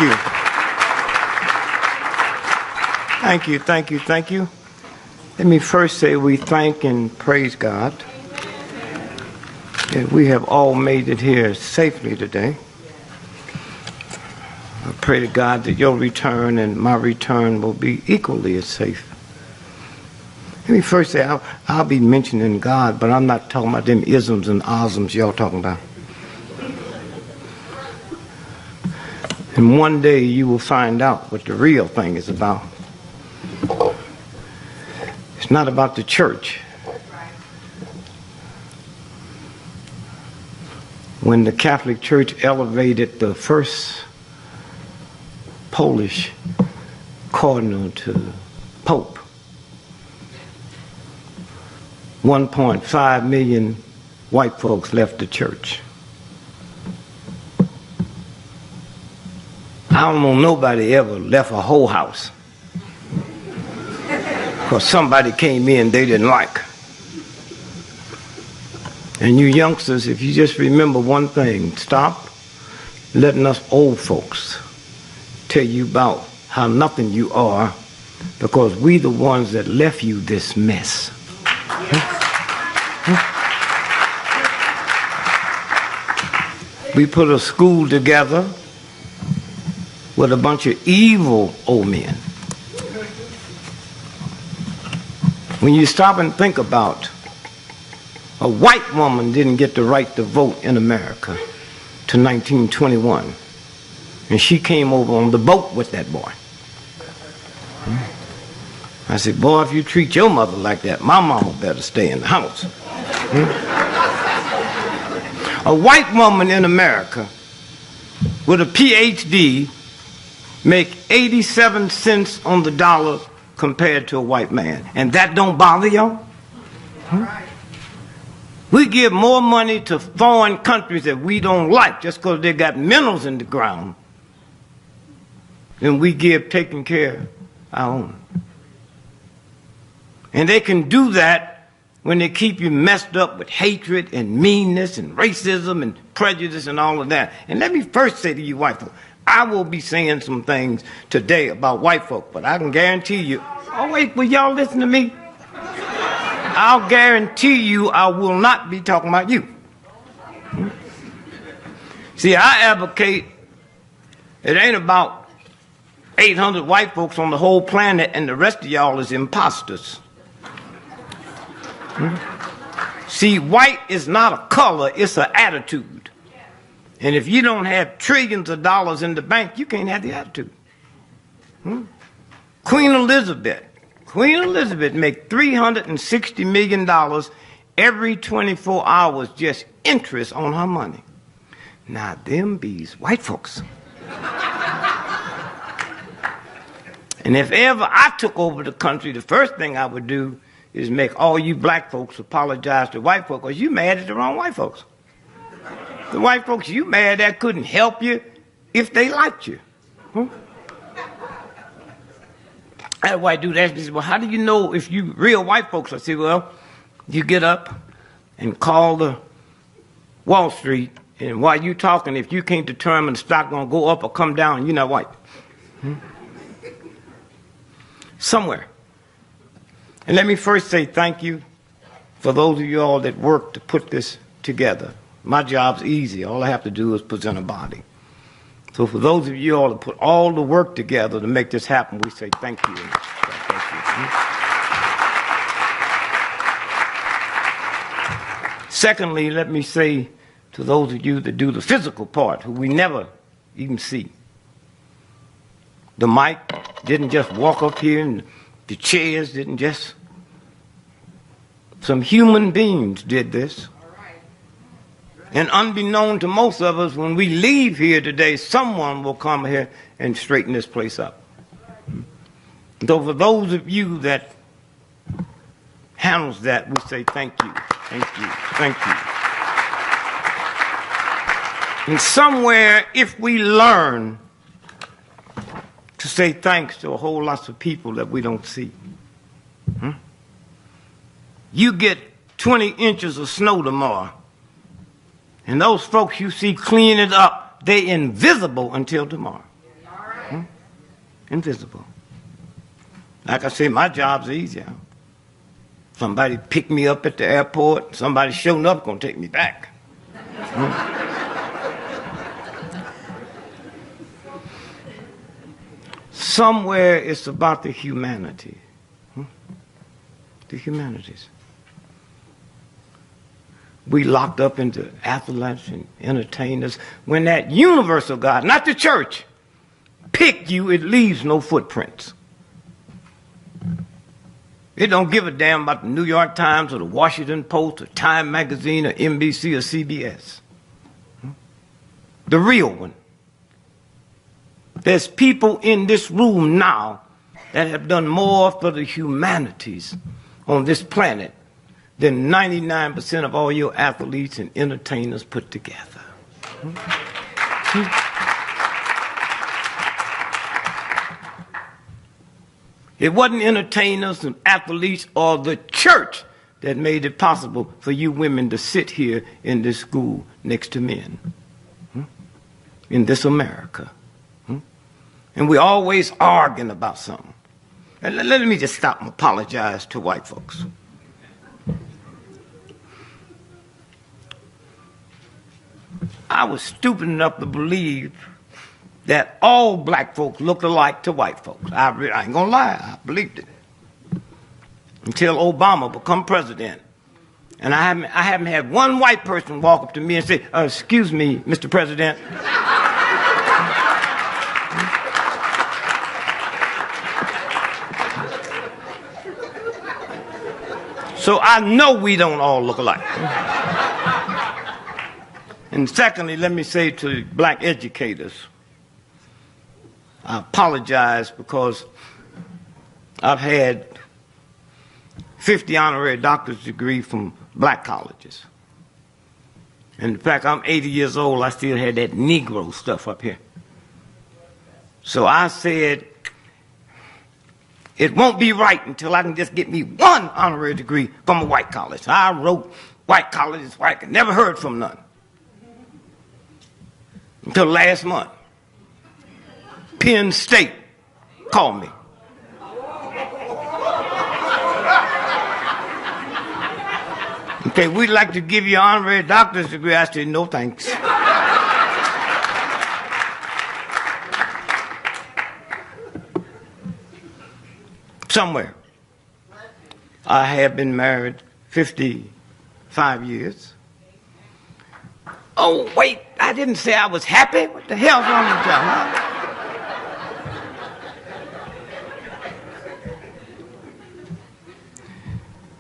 you. Thank you, thank you, thank you. Let me first say we thank and praise God that we have all made it here safely today. I pray to God that your return and my return will be equally as safe. Let me first say I'll be mentioning God, but I'm not talking about them isms and osms y'all talking about. And one day you will find out what the real thing is about. It's not about the church. When the Catholic Church elevated the first Polish cardinal to Pope, 1.5 million white folks left the church. I don't know nobody ever left a whole house because somebody came in they didn't like. And you youngsters, if you just remember one thing, stop letting us old folks tell you about how nothing you are, because we the ones that left you this mess. We put a school together with a bunch of evil old men. When you stop and think about, a white woman didn't get the right to vote in America to 1921. And she came over on the boat with that boy. I said, boy, if you treat your mother like that, my mama better stay in the house. A white woman in America with a PhD make 87 cents on the dollar compared to a white man. And that don't bother y'all? We give more money to foreign countries that we don't like just because they got minerals in the ground than we give taking care of our own. And they can do that when they keep you messed up with hatred and meanness and racism and prejudice and all of that. And let me first say to you white folks, I will be saying some things today about white folk, but I can guarantee you, oh wait, will y'all listen to me? I'll guarantee you I will not be talking about you. See, I advocate it ain't about 800 white folks on the whole planet and the rest of y'all is imposters. See, white is not a color, it's an attitude. And if you don't have trillions of dollars in the bank, you can't have the attitude. Queen Elizabeth make $360 million every 24 hours just interest on her money. Now them bees white folks. And if ever I took over the country, the first thing I would do is make all you black folks apologize to white folks because you mad at the wrong white folks. The white folks you mad at couldn't help you if they liked you. That white dude asked me, well, how do you know if you real white folks? I said, well, you get up and call the Wall Street, and while you talking, if you can't determine the stock gonna go up or come down, you're not white. Somewhere. And let me first say thank you for those of you all that worked to put this together. My job's easy. All I have to do is present a body. So for those of you all that put all the work together to make this happen, we say thank you. Thank you. Secondly, let me say to those of you that do the physical part, who we never even see. The mic didn't just walk up here, and the chairs didn't just. Some human beings did this. And unbeknown to most of us, when we leave here today, someone will come here and straighten this place up. So for those of you that handles that, we say thank you, thank you, thank you. And somewhere, if we learn to say thanks to a whole lot of people that we don't see. You get 20 inches of snow tomorrow, and those folks you see cleaning it up, they're invisible until tomorrow. invisible. Like I say, my job's easier. Somebody pick me up at the airport, somebody showing up gonna take me back. Somewhere it's about the humanity. The humanities. We locked up into athletes and entertainers when that universal God, not the church, picked you, it leaves no footprints. It don't give a damn about the New York Times or the Washington Post or Time Magazine or NBC or CBS. The real one. There's people in this room now that have done more for the humanities on this planet than 99% of all your athletes and entertainers put together. It wasn't entertainers and athletes or the church that made it possible for you women to sit here in this school next to men. In this America. And we're always arguing about something. And let me just stop and apologize to white folks. I was stupid enough to believe that all black folks looked alike to white folks. I ain't gonna lie, I believed it. Until Obama become president. And I haven't had one white person walk up to me and say, excuse me, Mr. President. So I know we don't all look alike. And secondly, let me say to black educators, I apologize because I've had 50 honorary doctorate degrees from black colleges. And in fact, I'm 80 years old, I still had that Negro stuff up here. So I said, it won't be right until I can just get me one honorary degree from a white college. I wrote white colleges, white, never heard from none. Until last month. Penn State called me. Okay, we'd like to give you an honorary doctorate degree. I said, no thanks. Somewhere. I have been married 55 years. Oh, wait, I didn't say I was happy. What the hell's wrong with y'all, huh?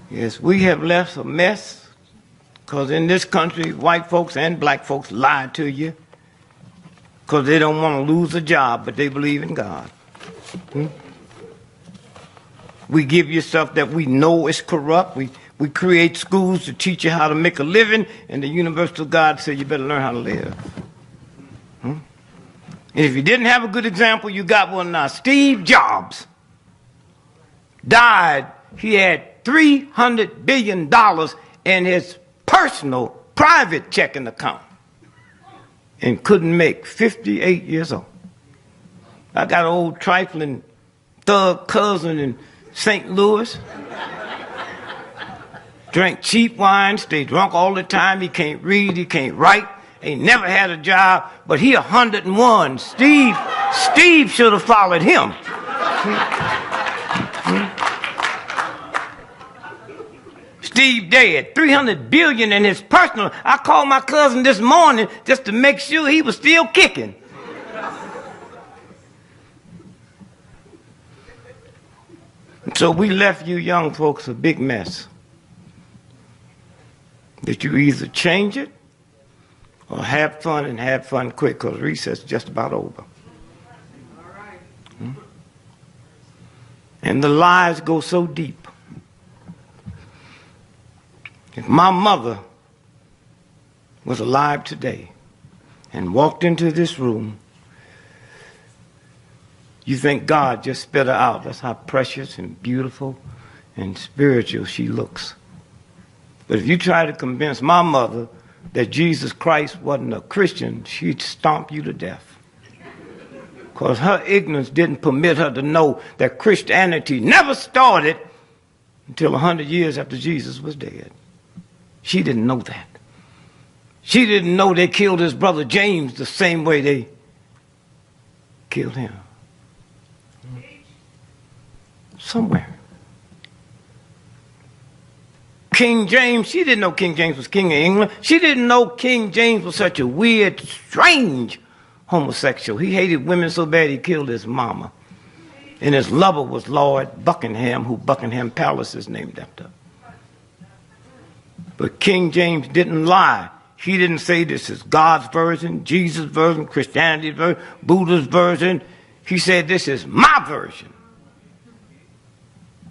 Yes, we have left a mess because in this country, white folks and black folks lie to you because they don't want to lose a job, but they believe in God. We give you stuff that we know is corrupt. We create schools to teach you how to make a living, and the universal God said you better learn how to live. And if you didn't have a good example, you got one now. Steve Jobs died. He had $300 billion in his personal private checking account and couldn't make 58 years old. I got an old trifling thug cousin in St. Louis. Drank cheap wine, stay drunk all the time. He can't read, he can't write. Ain't never had a job, but he 101. Steve should have followed him. Steve dead. $300 billion in his personal. I called my cousin this morning just to make sure he was still kicking. So we left you young folks a big mess. That you either change it or have fun and have fun quick because recess is just about over. All right. And the lies go so deep. If my mother was alive today and walked into this room, you think God just spit her out. That's how precious and beautiful and spiritual she looks. But if you try to convince my mother that Jesus Christ wasn't a Christian, she'd stomp you to death. Because her ignorance didn't permit her to know that Christianity never started until 100 years after Jesus was dead. She didn't know that. She didn't know they killed his brother James the same way they killed him. Somewhere. King James, she didn't know King James was king of England. She didn't know King James was such a weird, strange homosexual. He hated women so bad he killed his mama. And his lover was Lord Buckingham, who Buckingham Palace is named after. But King James didn't lie. He didn't say this is God's version, Jesus' version, Christianity's version, Buddha's version. He said this is my version.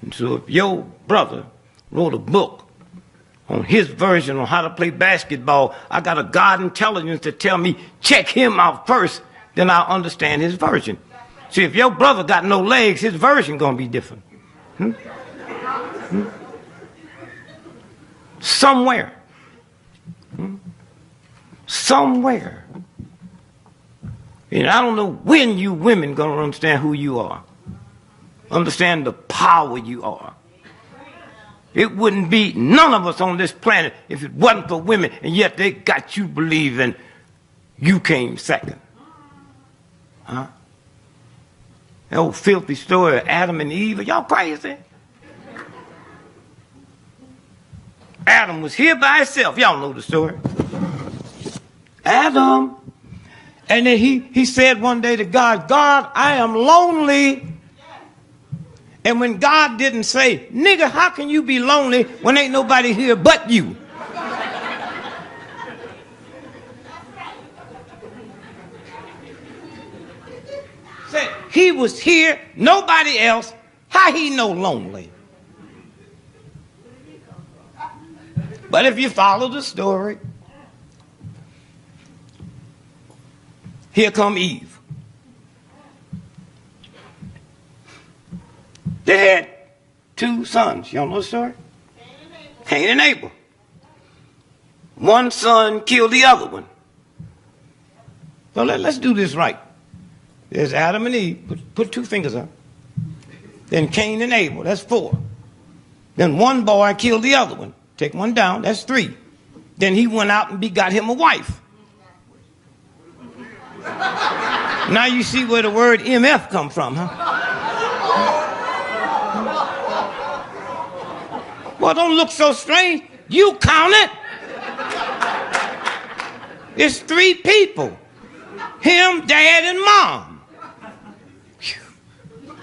And so if your brother wrote a book on his version on how to play basketball, I got a God intelligence to tell me, check him out first, then I'll understand his version. See, if your brother got no legs, his version going to be different. Somewhere. Somewhere. And I don't know when you women going to understand who you are. Understand the power you are. It wouldn't be none of us on this planet if it wasn't for women, and yet they got you believing you came second. Huh? That old filthy story of Adam and Eve. Are y'all crazy? Adam was here by himself. Y'all know the story. Adam. And then he said one day to God, God, I am lonely. And when God didn't say, nigga, how can you be lonely when ain't nobody here but you? Said he was here, nobody else. How he know lonely? But if you follow the story, here come Eve. They had two sons. Y'all know the story? Cain and Abel. One son killed the other one. So let's do this right. There's Adam and Eve. Put two fingers up. Then Cain and Abel. That's 4. Then one boy killed the other one. Take one down. That's 3. Then he went out and begot him a wife. Now you see where the word MF come from, huh? Well, don't look so strange. You count it. It's 3 people. Him, Dad, and Mom. Whew.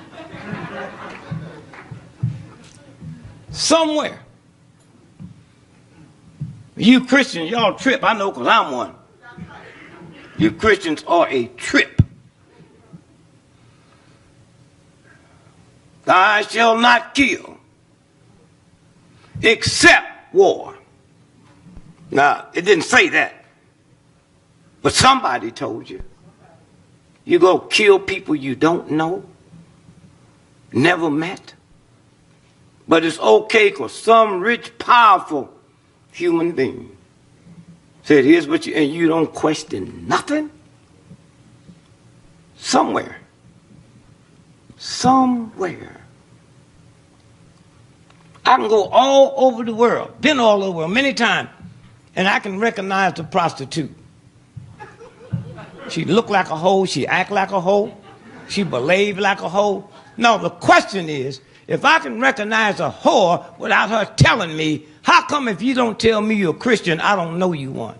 Somewhere. You Christians, y'all trip. I know because I'm one. You Christians are a trip. I shall not kill. Except war. Now, it didn't say that. But somebody told you. You go kill people you don't know, never met. But it's okay because some rich, powerful human being said, here's what you, and you don't question nothing? Somewhere. Somewhere. I can go all over the world, been all over the world many times, and I can recognize the prostitute. She look like a hoe, she act like a hoe, she behave like a hoe. No, the question is, if I can recognize a whore without her telling me, how come if you don't tell me you're a Christian, I don't know you one?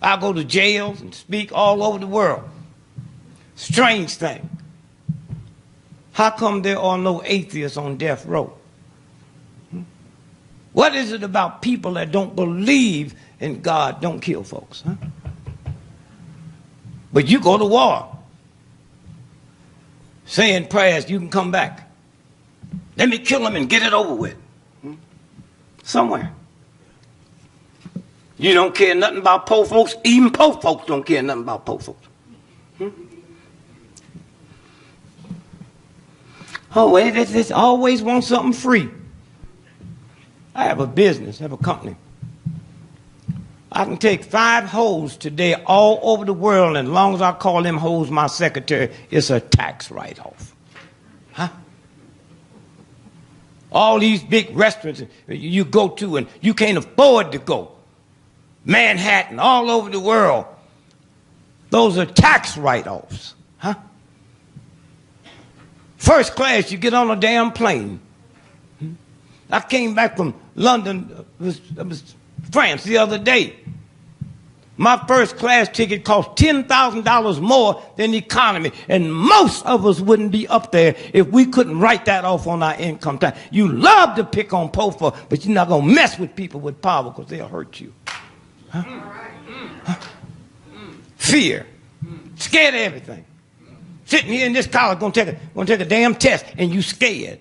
I go to jails and speak all over the world. Strange thing. How come there are no atheists on death row? What is it about people that don't believe in God don't kill folks? Huh? But you go to war, saying prayers, you can come back. Let me kill them and get it over with. Somewhere. You don't care nothing about poor folks. Even poor folks don't care nothing about poor folks. Oh, they always want something free. I have a business, I have a company. I can take 5 hoes today all over the world, and as long as I call them hoes my secretary, it's a tax write-off. Huh? All these big restaurants you go to and you can't afford to go. Manhattan, all over the world. Those are tax write-offs. Huh? First class, you get on a damn plane. I came back from London, France, the other day. My first class ticket cost $10,000 more than economy, and most of us wouldn't be up there if we couldn't write that off on our income tax. You love to pick on poor, but you're not going to mess with people with power because they'll hurt you. Huh? Huh? Fear. Scared of everything. Sitting here in this college going to take a damn test, and you scared.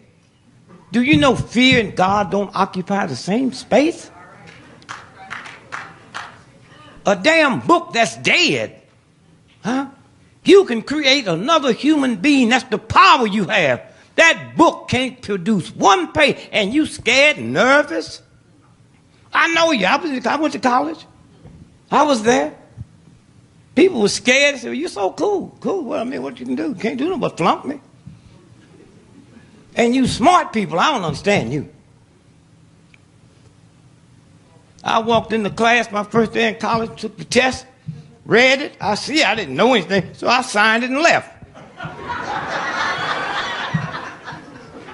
Do you know fear and God don't occupy the same space? A damn book that's dead. Huh? You can create another human being. That's the power you have. That book can't produce one page, and you scared and nervous. I know you. I went to college. I was there. People were scared. They said, well, you're so cool. Cool. Well, I mean, what you can do? You can't do nothing but flunk me. And you smart people, I don't understand you. I walked into class my first day in college, took the test, read it. I didn't know anything, so I signed it and left.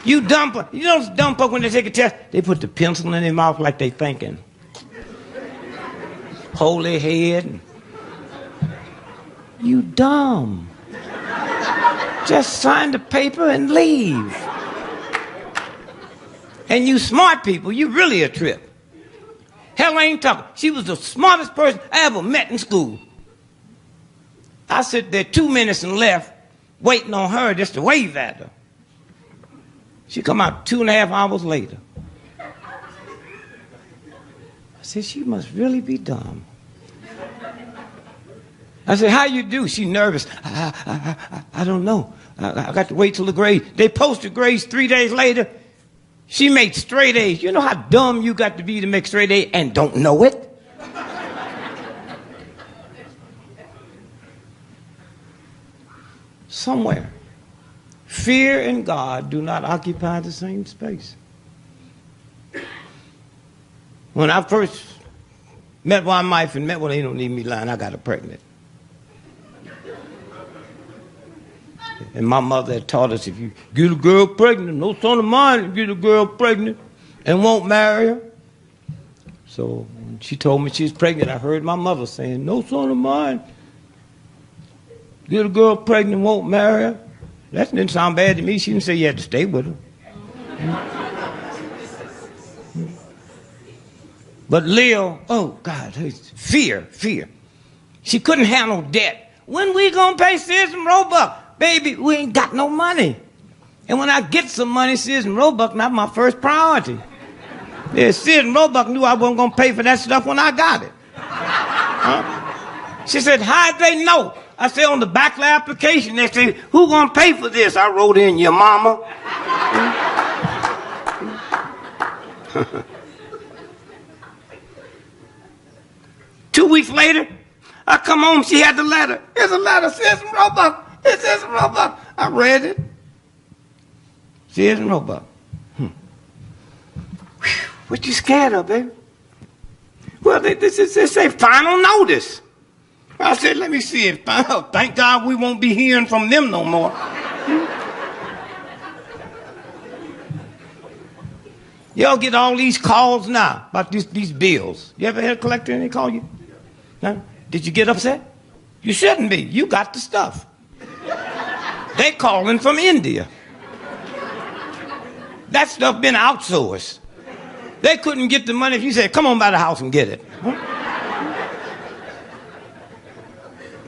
You know those dumb folk when they take a test, they put the pencil in their mouth like they thinking. Hold their head. You dumb. Just sign the paper and leave. And you smart people, you really a trip. Hell, I ain't talking. She was the smartest person I ever met in school. I sit there 2 minutes and left, waiting on her just to wave at her. She come out 2.5 hours later. I said, she must really be dumb. I said, how you do? She nervous. I don't know. I got to wait till the grade. They posted grades 3 days later. She made straight A's. You know how dumb you got to be to make straight A's and don't know it? Somewhere, fear and God do not occupy the same space. When I first met my wife and you don't need me lying, I got her pregnant. And my mother had taught us, if you get a girl pregnant, no son of mine get a girl pregnant and won't marry her. So when she told me she was pregnant, I heard my mother saying, no son of mine get a girl pregnant and won't marry her. That didn't sound bad to me. She didn't say you had to stay with her. But Leo, oh God, fear. She couldn't handle debt. When we gonna pay Sears and Roebuck? Baby, we ain't got no money. And when I get some money, Sears and Roebuck not my first priority. Yeah, Sears and Roebuck knew I wasn't gonna pay for that stuff when I got it. Huh? She said, how'd they know? I said, on the back of the application, they said, who gonna pay for this? I wrote in, your mama. 2 weeks later, I come home, she had the letter. Here's a letter, Sears and Roebuck. It says Roebuck. I read it. Sears and Roebuck. What you scared of, baby? Well, they say final notice. I said, let me see it. Thank God we won't be hearing from them no more. Y'all get all these calls now about these bills. You ever had a collector and they call you? No? Did you get upset? You shouldn't be. You got the stuff. They calling from India. That stuff been outsourced. They couldn't get the money if you said, come on by the house and get it. Huh?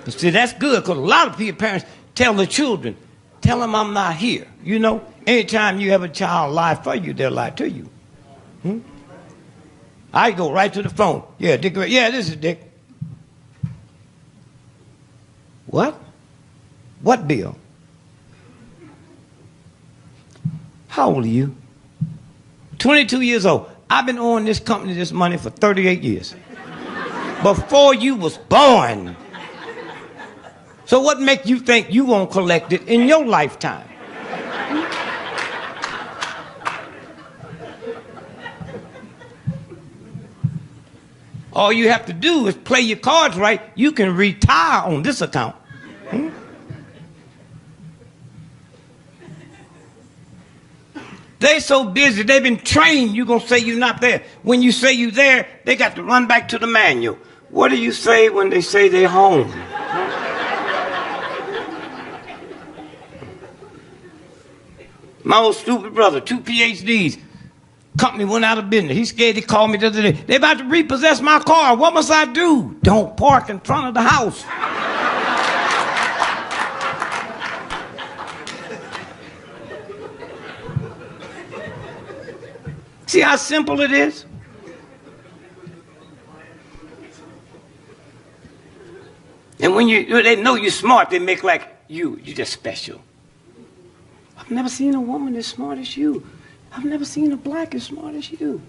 See, that's good because a lot of people, parents tell the children, tell them I'm not here. You know, anytime you have a child lie for you, they'll lie to you. I go right to the phone. Yeah, Dick. Yeah, this is Dick. What? What bill? How old are you? 22 years old. I've been owing this company this money for 38 years. before you was born. So what makes you think you won't collect it in your lifetime? All you have to do is play your cards right. You can retire on this account. They so busy, they've been trained, you're going to say you're not there. When you say you're there, they got to run back to the manual. What do you say when they say they're home? My old stupid brother, 2 PhDs, company went out of business. He's scared. He called me the other day. They're about to repossess my car. What must I do? Don't park in front of the house. See how simple it is? And when they know you're smart, they make like you're just special. I've never seen a woman as smart as you. I've never seen a black as smart as you.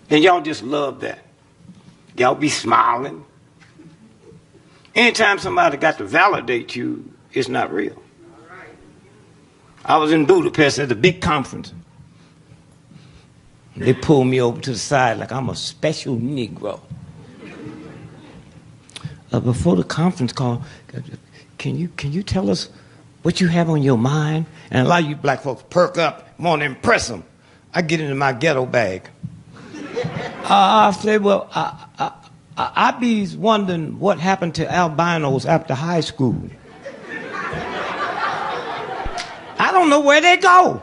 And y'all just love that. Y'all be smiling. Anytime somebody got to validate you, it's not real. I was in Budapest at a big conference. They pulled me over to the side like I'm a special Negro. Before the conference call, can you tell us what you have on your mind? And a lot of you black folks perk up, want to impress them. I get into my ghetto bag. I said, well, I be wondering what happened to albinos after high school. I don't know where they go.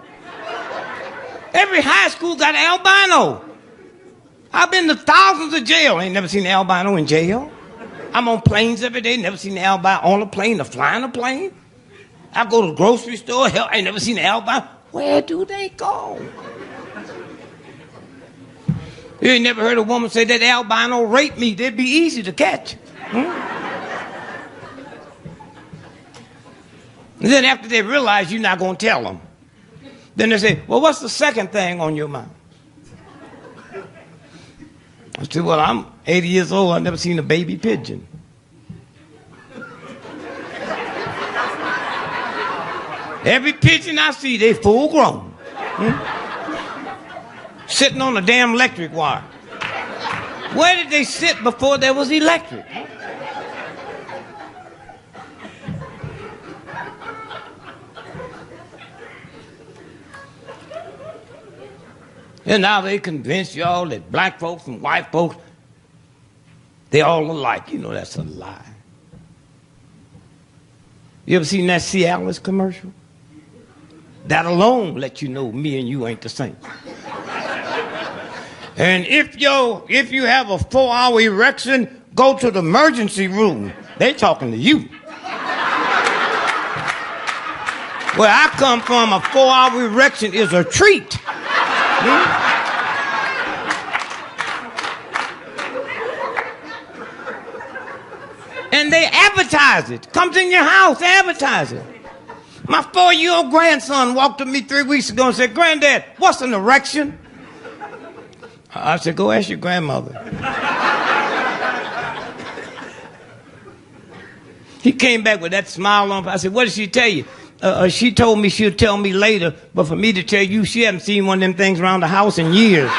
Every high school got an albino. I've been to thousands of jails. Ain't never seen an albino in jail. I'm on planes every day, never seen an albino on a plane or flying a plane. I go to the grocery store, hell, I ain't never seen an albino. Where do they go? You ain't never heard a woman say that albino raped me. They'd be easy to catch. And then after they realize you're not going to tell them, then they say, well, what's the second thing on your mind? I said, well, I'm 80 years old. I've never seen a baby pigeon. Every pigeon I see, they full grown. Sitting on a damn electric wire. Where did they sit before there was electric? And now they convince y'all that black folks and white folks, they all alike. You know that's a lie. You ever seen that Cialis commercial? That alone let you know me and you ain't the same. And if you have a 4-hour erection, go to the emergency room. They talking to you. Where I come from, a 4-hour erection is a treat. And they advertise it. Comes in your house, they advertise it. My 4-year-old grandson walked to me 3 weeks ago and said, Granddad, what's an erection? I said, go ask your grandmother. He came back with that smile on. I said, what did she tell you? She told me she'll tell me later, but for me to tell you, she hadn't seen one of them things around the house in years.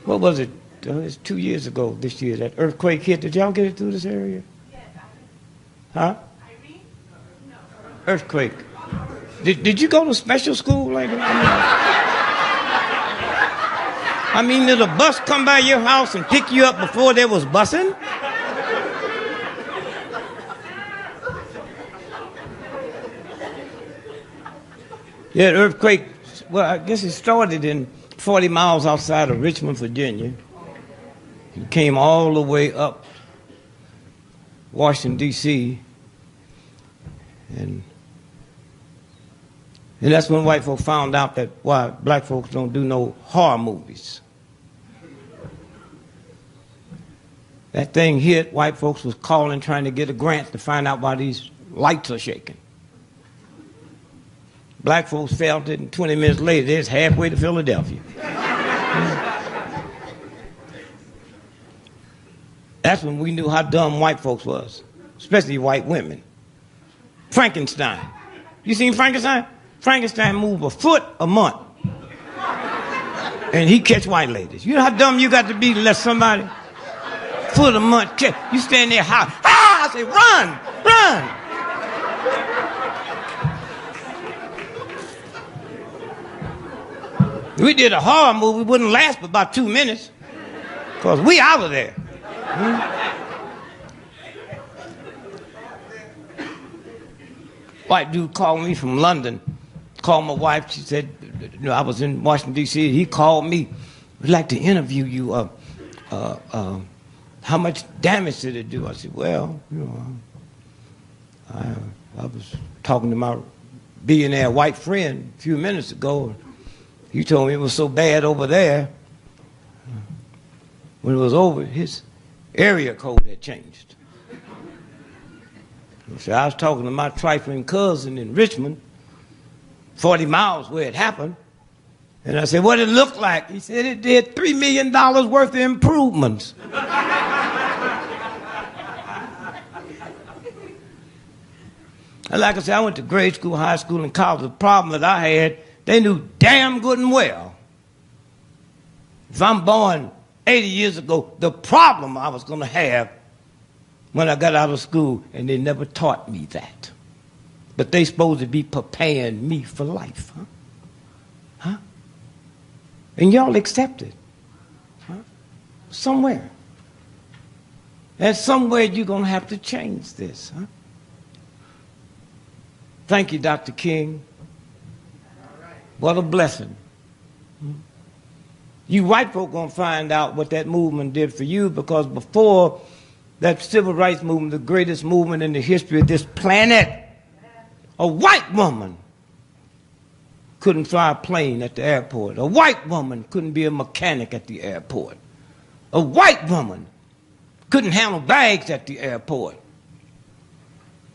What was it? It's 2 years ago this year, that earthquake hit. Did y'all get it through this area? Huh? Earthquake. Did you go to special school like that? I mean, did a bus come by your house and pick you up before there was busing? Yeah, earthquake, well, I guess it started in 40 miles outside of Richmond, Virginia. It came all the way up Washington, D.C., and that's when white folks found out that why black folks don't do no horror movies. That thing hit, white folks was calling, trying to get a grant to find out why these lights are shaking. Black folks felt it, and 20 minutes later, they're halfway to Philadelphia. That's when we knew how dumb white folks was, especially white women. Frankenstein. You seen Frankenstein? Frankenstein moved a foot a month. And he catch white ladies. You know how dumb you got to be to let somebody foot a month catch? You stand there hollering, ah! I say, run, run. We did a horror movie, wouldn't last but about 2 minutes, because we out of there. White dude called me from London, called my wife. She said, you know, I was in Washington, D.C. He called me. We'd like to interview you. How much damage did it do? I said, well, you know, I was talking to my billionaire white friend a few minutes ago. He told me it was so bad over there. When it was over, his area code had changed. So I was talking to my trifling cousin in Richmond, 40 miles where it happened. And I said, what did it look like? He said, it did $3 million worth of improvements. And like I said, I went to grade school, high school, and college. The problem that I had, they knew damn good and well, if I'm born 80 years ago, the problem I was going to have when I got out of school, and they never taught me that. But they supposed to be preparing me for life, huh? Huh? And y'all accept it, huh? Somewhere. And somewhere you're going to have to change this, huh? Thank you, Dr. King. What a blessing. You white folk going to find out what that movement did for you, because before that civil rights movement, the greatest movement in the history of this planet, a white woman couldn't fly a plane at the airport. A white woman couldn't be a mechanic at the airport. A white woman couldn't handle bags at the airport.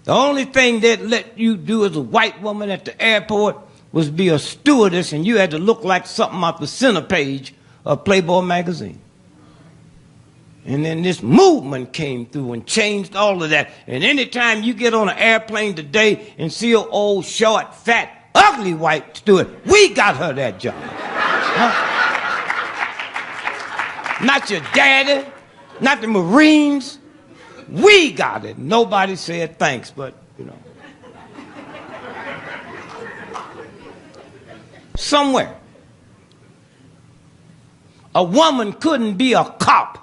The only thing that let you do as a white woman at the airport was be a stewardess, and you had to look like something off the center page of Playboy magazine. And then this movement came through and changed all of that. And anytime you get on an airplane today and see an old, short, fat, ugly white steward, we got her that job. Huh? Not your daddy, not the Marines. We got it. Nobody said thanks, but, you know. Somewhere, a woman couldn't be a cop.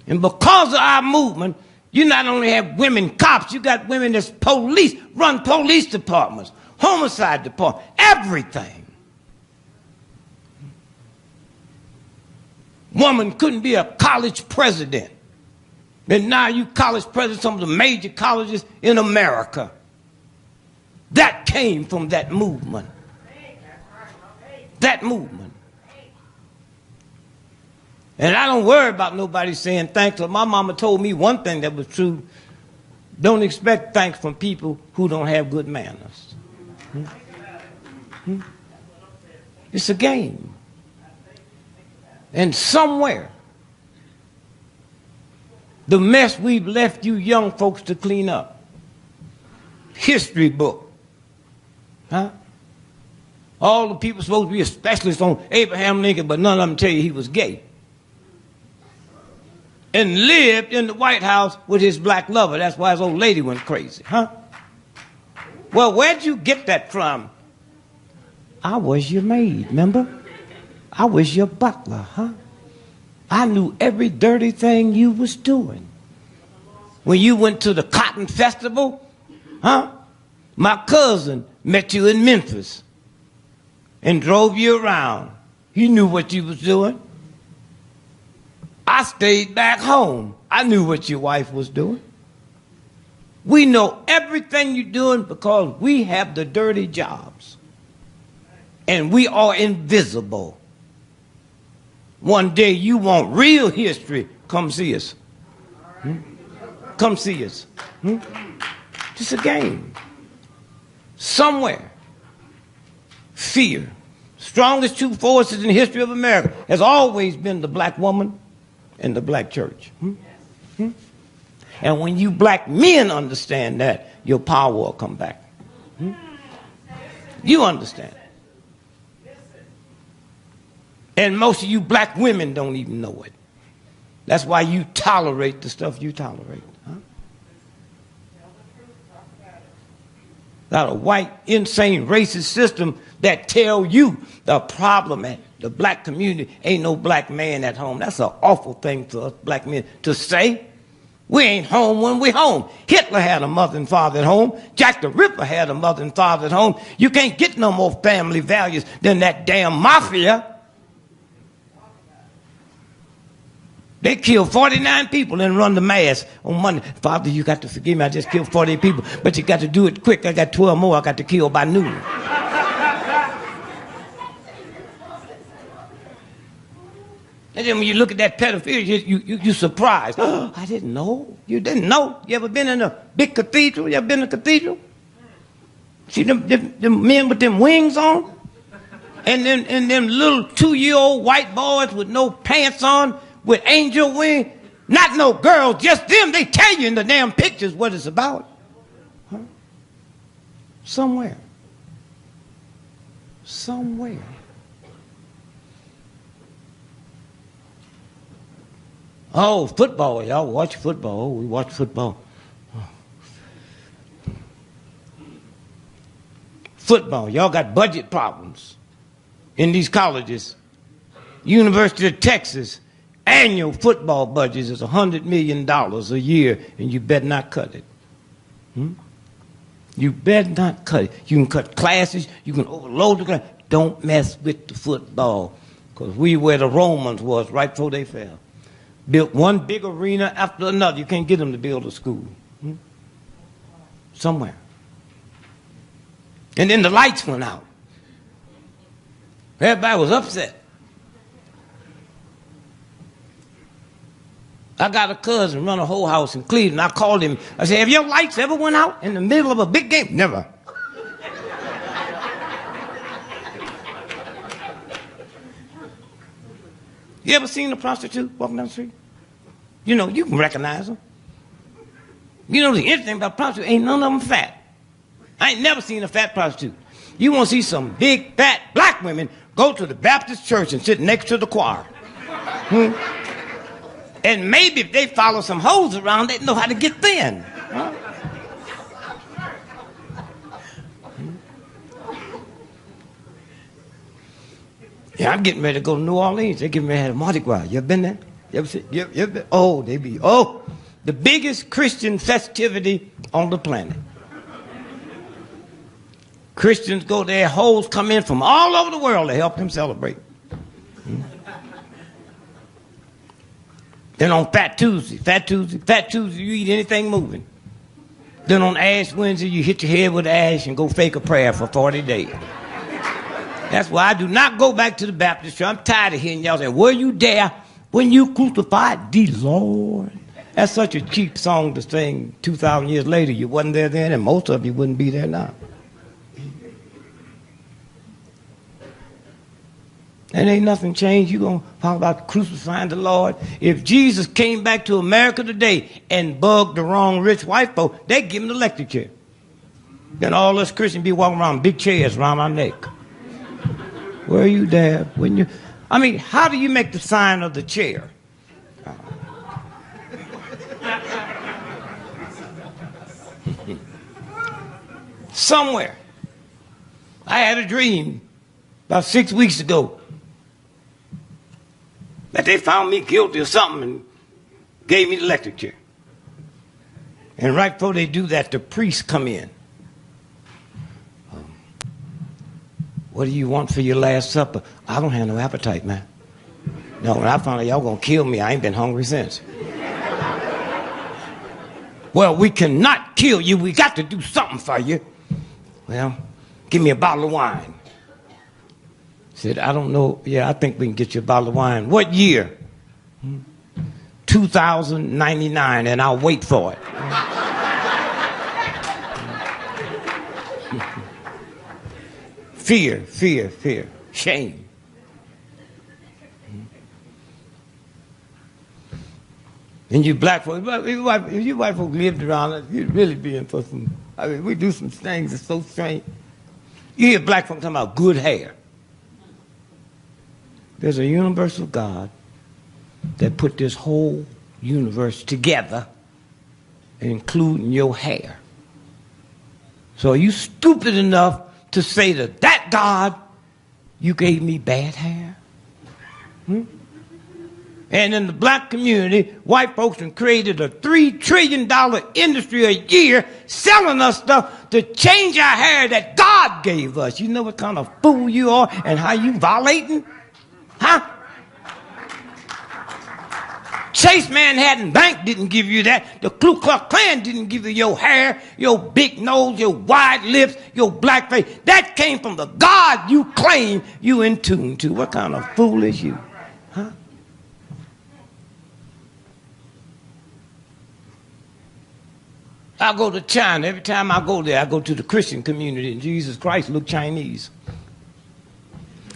And because of our movement, you not only have women cops, you got women that's police, run police departments, homicide department, everything. Woman couldn't be a college president. And now you college president, some of the major colleges in America. That came from that movement. That movement. And I don't worry about nobody saying thanks. My mama told me one thing that was true. Don't expect thanks from people who don't have good manners. It's a game. And somewhere, the mess we've left you young folks to clean up. History book. Huh? All the people supposed to be a specialist on Abraham Lincoln, but none of them tell you he was gay. And lived in the White House with his black lover. That's why his old lady went crazy, huh? Well, where'd you get that from? I was your maid, remember? I was your butler, huh? I knew every dirty thing you was doing. When you went to the Cotton Festival, huh? My cousin met you in Memphis and drove you around. He knew what you was doing. I stayed back home. I knew what your wife was doing. We know everything you're doing because we have the dirty jobs. And we are invisible. One day you want real history come see us. Come see us. Just a game. Somewhere, fear, strongest two forces in the history of America, has always been the black woman and the black church. And when you black men understand that, your power will come back. You understand. And most of you black women don't even know it. That's why you tolerate the stuff you tolerate. Got a white, insane, racist system that tell you the problem at the black community ain't no black man at home. That's an awful thing for us black men to say. We ain't home when we home. Hitler had a mother and father at home. Jack the Ripper had a mother and father at home. You can't get no more family values than that damn mafia. They killed 49 people and run the mass on Monday. Father, you got to forgive me. I just killed 40 people. But you got to do it quick. I got 12 more I got to kill by noon. And then when you look at that pedophilia, you're surprised. Oh, I didn't know. You didn't know. You ever been in a big cathedral? You ever been in a cathedral? See them men with them wings on? And them little 2-year-old white boys with no pants on, with angel wing, not no girls, just them. They tell you in the damn pictures what it's about. Somewhere. Oh, football. Y'all watch football. Oh, we watch football. Football. Y'all got budget problems in these colleges. University of Texas. Annual football budget is $100 million a year, and you better not cut it. You better not cut it. You can cut classes. You can overload the class. Don't mess with the football, because we where the Romans was right before they fell. Built one big arena after another. You can't get them to build a school. Somewhere. And then the lights went out. Everybody was upset. I got a cousin run a whole house in Cleveland. I called him. I said, have your lights ever went out in the middle of a big game? Never. You ever seen a prostitute walking down the street? You know, you can recognize them. You know, the interesting about prostitutes, ain't none of them fat. I ain't never seen a fat prostitute. You want to see some big, fat black women, go to the Baptist church and sit next to the choir. And maybe if they follow some hoes around, they know how to get thin. Yeah, I'm getting ready to go to New Orleans. They're getting ready to have Mardi Gras. You ever been there? You ever seen? You ever been? Oh, the biggest Christian festivity on the planet. Christians go there, hoes come in from all over the world to help them celebrate. Then on Fat Tuesday, you eat anything moving. Then on Ash Wednesday, you hit your head with ash and go fake a prayer for 40 days. That's why I do not go back to the Baptist church. I'm tired of hearing y'all say, were you there when you crucified the Lord? That's such a cheap song to sing 2,000 years later. You wasn't there then, and most of you wouldn't be there now. And ain't nothing changed. You're going to talk about crucifying the Lord. If Jesus came back to America today and bugged the wrong rich white folk, they'd give him the electric chair. Then all us Christians be walking around big chairs around our neck. Were you there when you... I mean, how do you make the sign of the chair? Somewhere. I had a dream about 6 weeks ago that they found me guilty of something and gave me the electric chair. And right before they do that, the priests come in. What do you want for your last supper? I don't have no appetite, man. No, when I found out y'all gonna kill me, I ain't been hungry since. Well, we cannot kill you. We got to do something for you. Well, give me a bottle of wine. Said, I don't know. Yeah, I think we can get you a bottle of wine. What year? $2,099, and I'll wait for it. Fear, fear, fear, shame. And you black folks, if you white folks lived around us, you'd really be in for some, I mean, we do some things that's so strange. You hear black folks talking about good hair. There's a universal God that put this whole universe together, including your hair. So are you stupid enough to say to that God, you gave me bad hair? And in the black community, white folks have created a $3 trillion industry a year selling us stuff to change our hair that God gave us. You know what kind of fool you are and how you violating? Huh? Chase Manhattan Bank didn't give you that. The Ku Klux Klan didn't give you your hair, your big nose, your wide lips, your black face. That came from the God you claim you in tune to. What kind of fool is you? Huh? I go to China. Every time I go there, I go to the Christian community, and Jesus Christ look Chinese.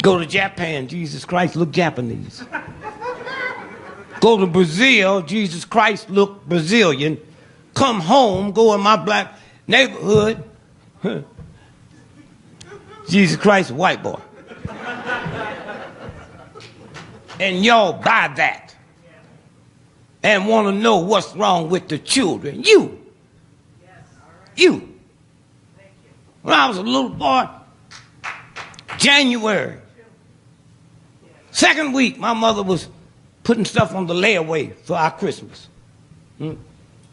Go to Japan, Jesus Christ look Japanese. Go to Brazil, Jesus Christ look Brazilian. Come home, go in my black neighborhood, Jesus Christ, a white boy. And y'all buy that and want to know what's wrong with the children. You. When I was a little boy, January, second week, my mother was putting stuff on the layaway for our Christmas.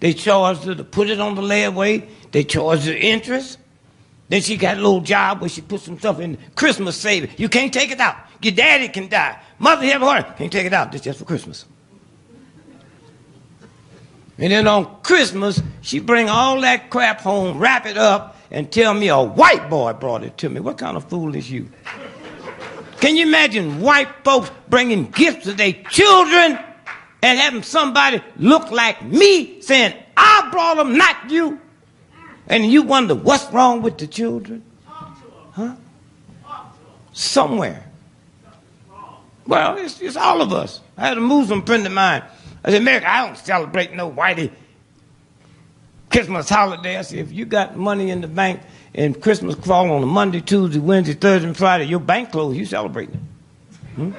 They charged her to put it on the layaway. They charged her interest. Then she got a little job where she put some stuff in Christmas savings. You can't take it out. Your daddy can die. Mother have a heart. Can't take it out. This just for Christmas. And then on Christmas, she bring all that crap home, wrap it up, and tell me a white boy brought it to me. What kind of fool is you? Can you imagine white folks bringing gifts to their children and having somebody look like me saying, I brought them, not you? And you wonder what's wrong with the children? Huh? Somewhere. Well, it's all of us. I had a Muslim friend of mine. I said, America, I don't celebrate no whitey Christmas holiday. I said, if you got money in the bank and Christmas fall on a Monday, Tuesday, Wednesday, Thursday, and Friday, your bank closed, you celebrating it.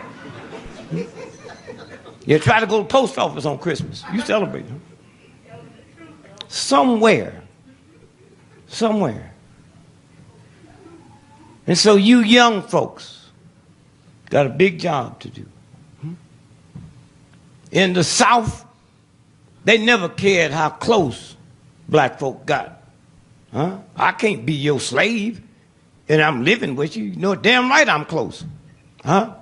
You try to go to the post office on Christmas, you celebrate it. Somewhere. And so you young folks got a big job to do. In the South, they never cared how close black folk got. Huh? I can't be your slave, and I'm living with you. You know damn right I'm close. Huh?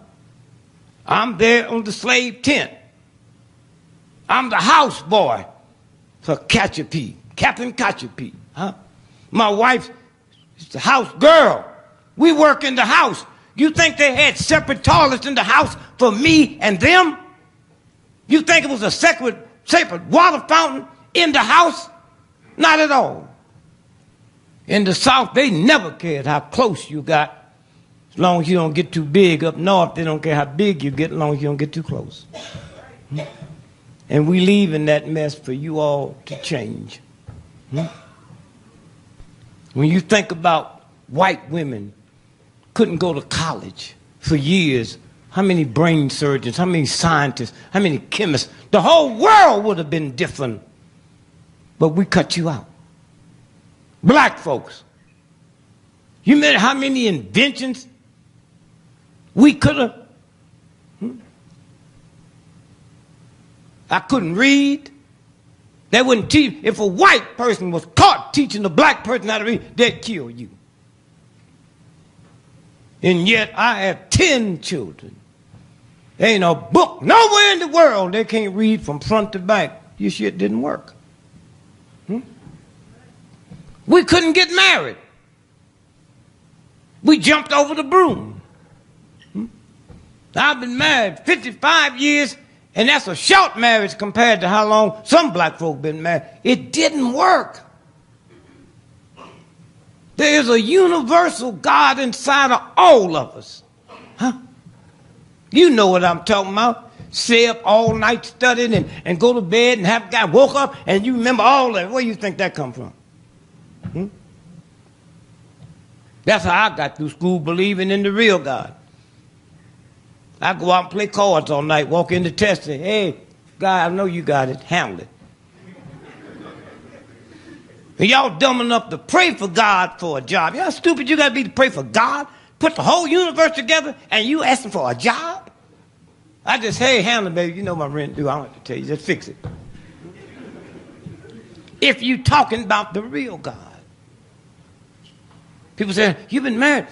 I'm there on the slave tent. I'm the house boy for Captain Catchapee. Huh? My wife is the house girl. We work in the house. You think they had separate toilets in the house for me and them? You think it was a separate water fountain in the house? Not at all. In the South, they never cared how close you got. As long as you don't get too big. Up north, they don't care how big you get as long as you don't get too close. And we leave in that mess for you all to change. When you think about white women couldn't go to college for years, how many brain surgeons, how many scientists, how many chemists? The whole world would have been different. But we cut you out. Black folks. You know how many inventions we could have? I couldn't read. They wouldn't teach. If a white person was caught teaching a black person how to read, they'd kill you. And yet I have 10 children. There ain't a book nowhere in the world they can't read from front to back. Your shit didn't work. We couldn't get married. We jumped over the broom. I've been married 55 years, And that's a short marriage compared to how long some black folk been married. It didn't work. There is a universal God inside of all of us. Huh? You know what I'm talking about. Stay up all night studying and go to bed and have a guy woke up and you remember all that. Where do you think that come from? Hmm? That's how I got through school, believing in the real God. I go out and play cards all night, walk in the test and say, hey, God, I know you got it. Handle it. And y'all dumb enough to pray for God for a job. Y'all stupid you got to be to pray for God? Put the whole universe together and you asking for a job? I just, hey, handle it, baby. You know my rent due. I don't have to tell you. Just fix it. If you talking about the real God. People say, you've been married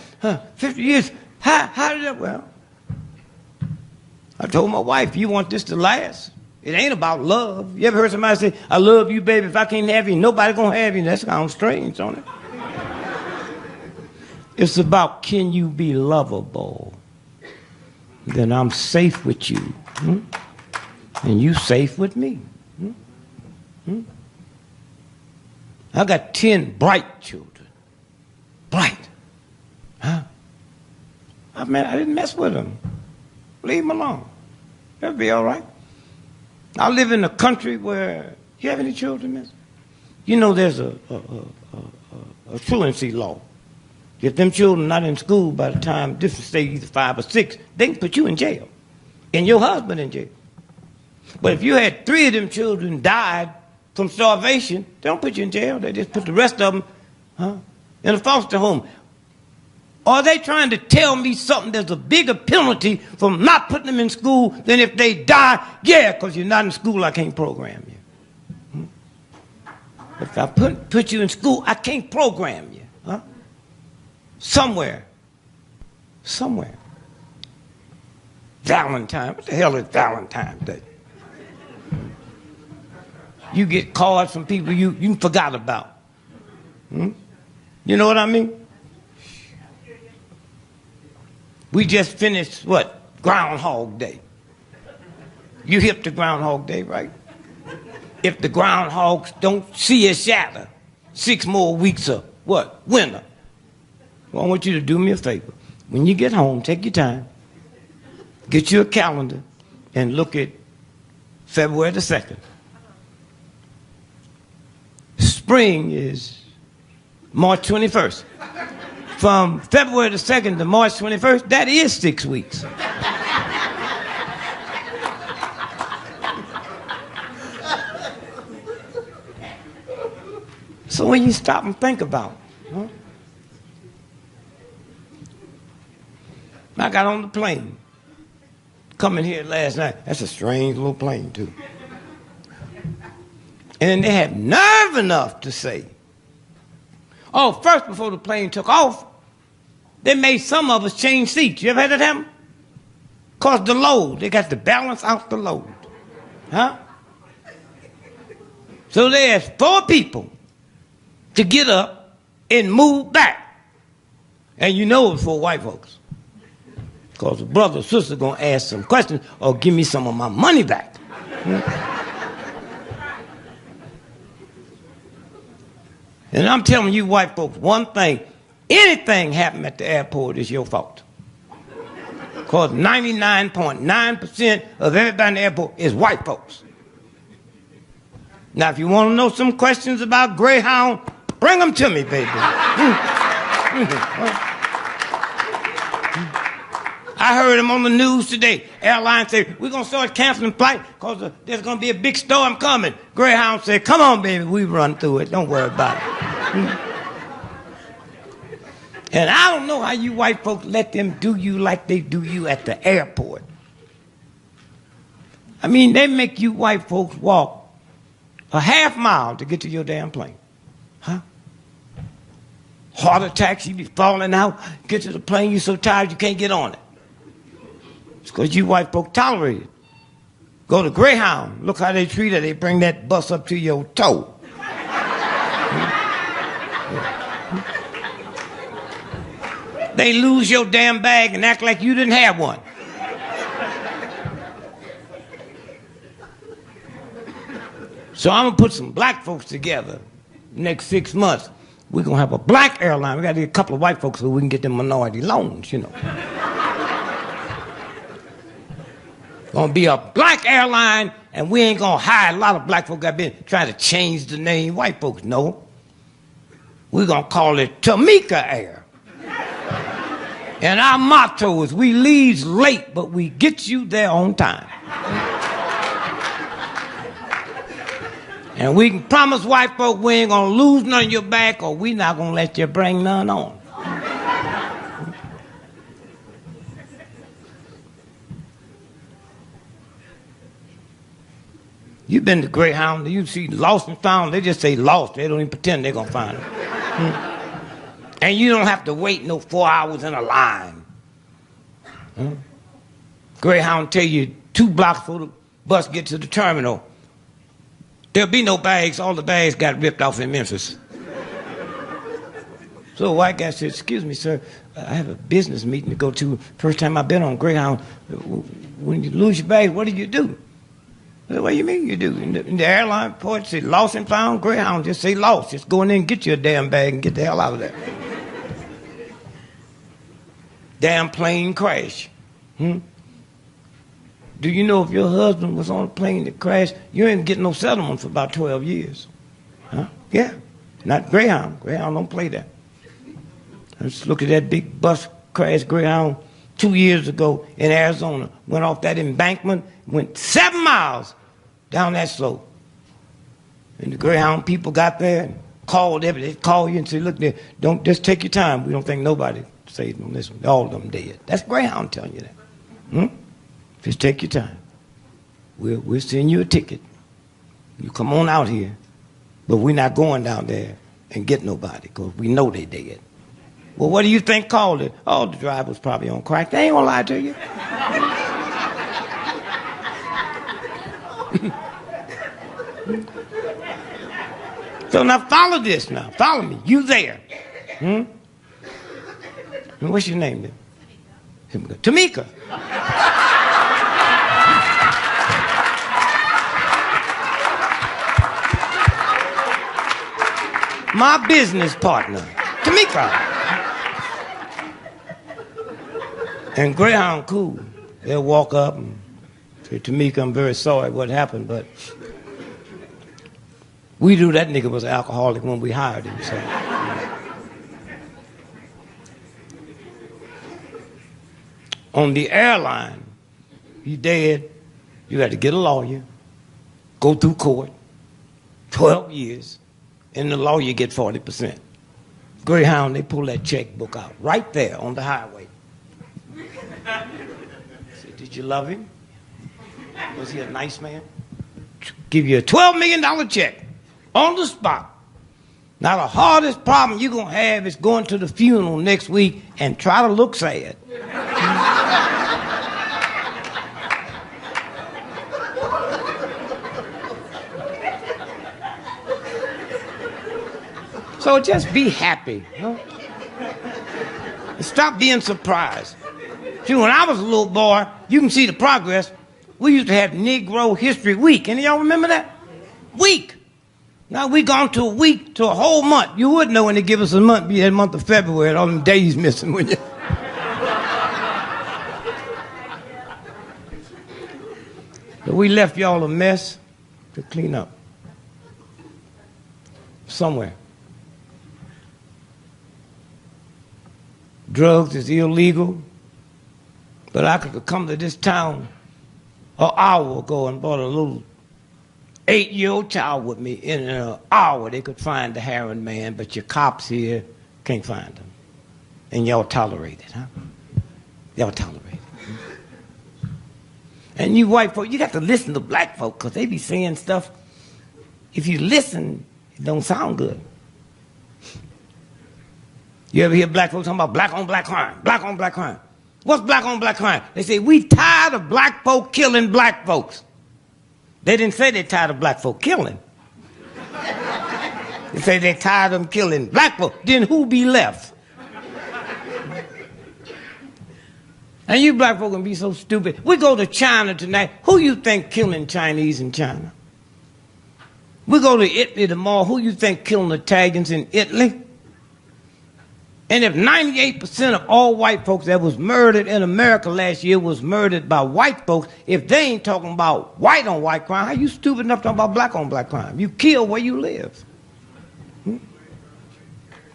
50 years. How did that? Well, I told my wife, you want this to last. It ain't about love. You ever heard somebody say, I love you, baby. If I can't have you, nobody gonna have you. That's kind of strange, don't it? It's about, can you be lovable? Then I'm safe with you. Hmm? And you safe with me. Hmm? Hmm? I got 10 bright children. Bright. Huh? I didn't mess with them. Leave them alone. That'll be all right. I live in a country where, you have any children, miss? You know there's a truancy law. If them children not in school by the time different stage, either 5 or 6, they can put you in jail. And your husband in jail. But if you had 3 of them children died from starvation, they don't put you in jail. They just put the rest of them in a foster home. Are they trying to tell me something? There's a bigger penalty from not putting them in school than if they die? Yeah, because you're not in school, I can't program you. If I put you in school, I can't program you. Huh? Somewhere. Valentine. What the hell is Valentine's Day? You get cards from people you forgot about. You know what I mean? We just finished, what? Groundhog Day. You hip to Groundhog Day, right? If the groundhogs don't see a shadow, 6 more weeks of what? Winter. Well, I want you to do me a favor. When you get home, take your time, get you a calendar, and look at February the 2nd. Spring is March 21st. From February the 2nd to March 21st, that is 6 weeks. So when you stop and think about it, I got on the plane, coming here last night. That's a strange little plane, too. And then they had nerve enough to say, oh, first, before the plane took off, they made some of us change seats. You ever had that happen? Because the load, they got to balance out the load. Huh? So they asked 4 people to get up and move back. And you know it was for white folks. Because the brother or sister going to ask some questions or give me some of my money back. And I'm telling you white folks one thing, anything happen at the airport is your fault. Because 99.9% of everybody in the airport is white folks. Now if you want to know some questions about Greyhound, bring them to me, baby. I heard them on the news today. Airlines say, we're going to start canceling flights because there's going to be a big storm coming. Greyhound said, come on, baby, we run through it. Don't worry about it. And I don't know how you white folks let them do you like they do you at the airport. I mean, they make you white folks walk a half mile to get to your damn plane. Huh? Heart attacks, you be falling out, get to the plane, you're so tired you can't get on it. It's because you white folk tolerate it. Go to Greyhound, look how they treat it. They bring that bus up to your toe. They lose your damn bag and act like you didn't have one. So I'm going to put some black folks together next 6 months. We're going to have a black airline. We got to get a couple of white folks so we can get them minority loans, you know. Going to be a black airline, and we ain't going to hire a lot of black folks that been trying to change the name white folks. No. We're going to call it Tamika Air. And our motto is we leave late, but we get you there on time. And we can promise white folk we ain't going to lose none of your back, or we not going to let you bring none on. You've been to Greyhound, you see lost and found, they just say lost. They don't even pretend they're going to find them. And you don't have to wait no 4 hours in a line. Greyhound tell you 2 blocks before the bus gets to the terminal. There'll be no bags. All the bags got ripped off in Memphis. So a white guy said, excuse me, sir, I have a business meeting to go to. First time I've been on Greyhound. When you lose your bags, what do you do? I said, what do you mean you do? In the airline report, say lost and found. Greyhound just say lost. Just go in there and get you a damn bag and get the hell out of there. Damn plane crash. Do you know if your husband was on a plane that crashed, you ain't getting no settlement for about 12 years? Huh? Yeah. Not Greyhound. Greyhound don't play that. Let's look at that big bus crash Greyhound 2 years ago in Arizona. Went off that embankment, went 7 miles down that slope. And the Greyhound people got there and called everybody. They call you and say, look, there, don't just take your time. We don't think nobody saved on this one. All of them dead. That's Greyhound telling you that. Just take your time. We'll send you a ticket. You come on out here, but we're not going down there and get nobody because we know they dead. Well, what do you think called it? Oh, the driver was probably on crack. They ain't gonna lie to you. So now follow this now. Follow me. You there. And what's your name then? Tamika. My business partner, Tamika. And Greyhound cool. They'll walk up and say, Tamika, I'm very sorry what happened, but we knew that nigga was an alcoholic when we hired him. So. On the airline, he's dead. You got to get a lawyer, go through court, 12 years. And the lawyer get 40%. Greyhound, they pull that checkbook out right there on the highway. Say, did you love him? Was he a nice man? Give you a $12 million check on the spot. Now the hardest problem you're going to have is going to the funeral next week and try to look sad. So just be happy. Huh? Stop being surprised. See, when I was a little boy, you can see the progress. We used to have Negro History Week. Any of y'all remember that? Week. Now we gone to a week to a whole month. You would know when they give us a month, be that month of February, and all them days missing, wouldn't you? But we left y'all a mess to clean up. Somewhere. Drugs is illegal, but I could come to this town an hour ago and brought a little 8-year-old child with me. In an hour they could find the heroin man, but your cops here can't find him. And y'all tolerate it, huh? Y'all tolerate it. And you white folk, you got to listen to black folk because they be saying stuff. If you listen, it don't sound good. You ever hear black folks talking about black on black crime, black on black crime? What's black on black crime? They say, we tired of black folk killing black folks. They didn't say they're tired of black folk killing. They say they're tired of them killing black folk. Then who be left? And you black folk can be so stupid. We go to China tonight. Who you think killing Chinese in China? We go to Italy tomorrow. Who you think killing Italians in Italy? And if 98% of all white folks that was murdered in America last year was murdered by white folks, if they ain't talking about white on white crime, how you stupid enough to talk about black on black crime? You kill where you live.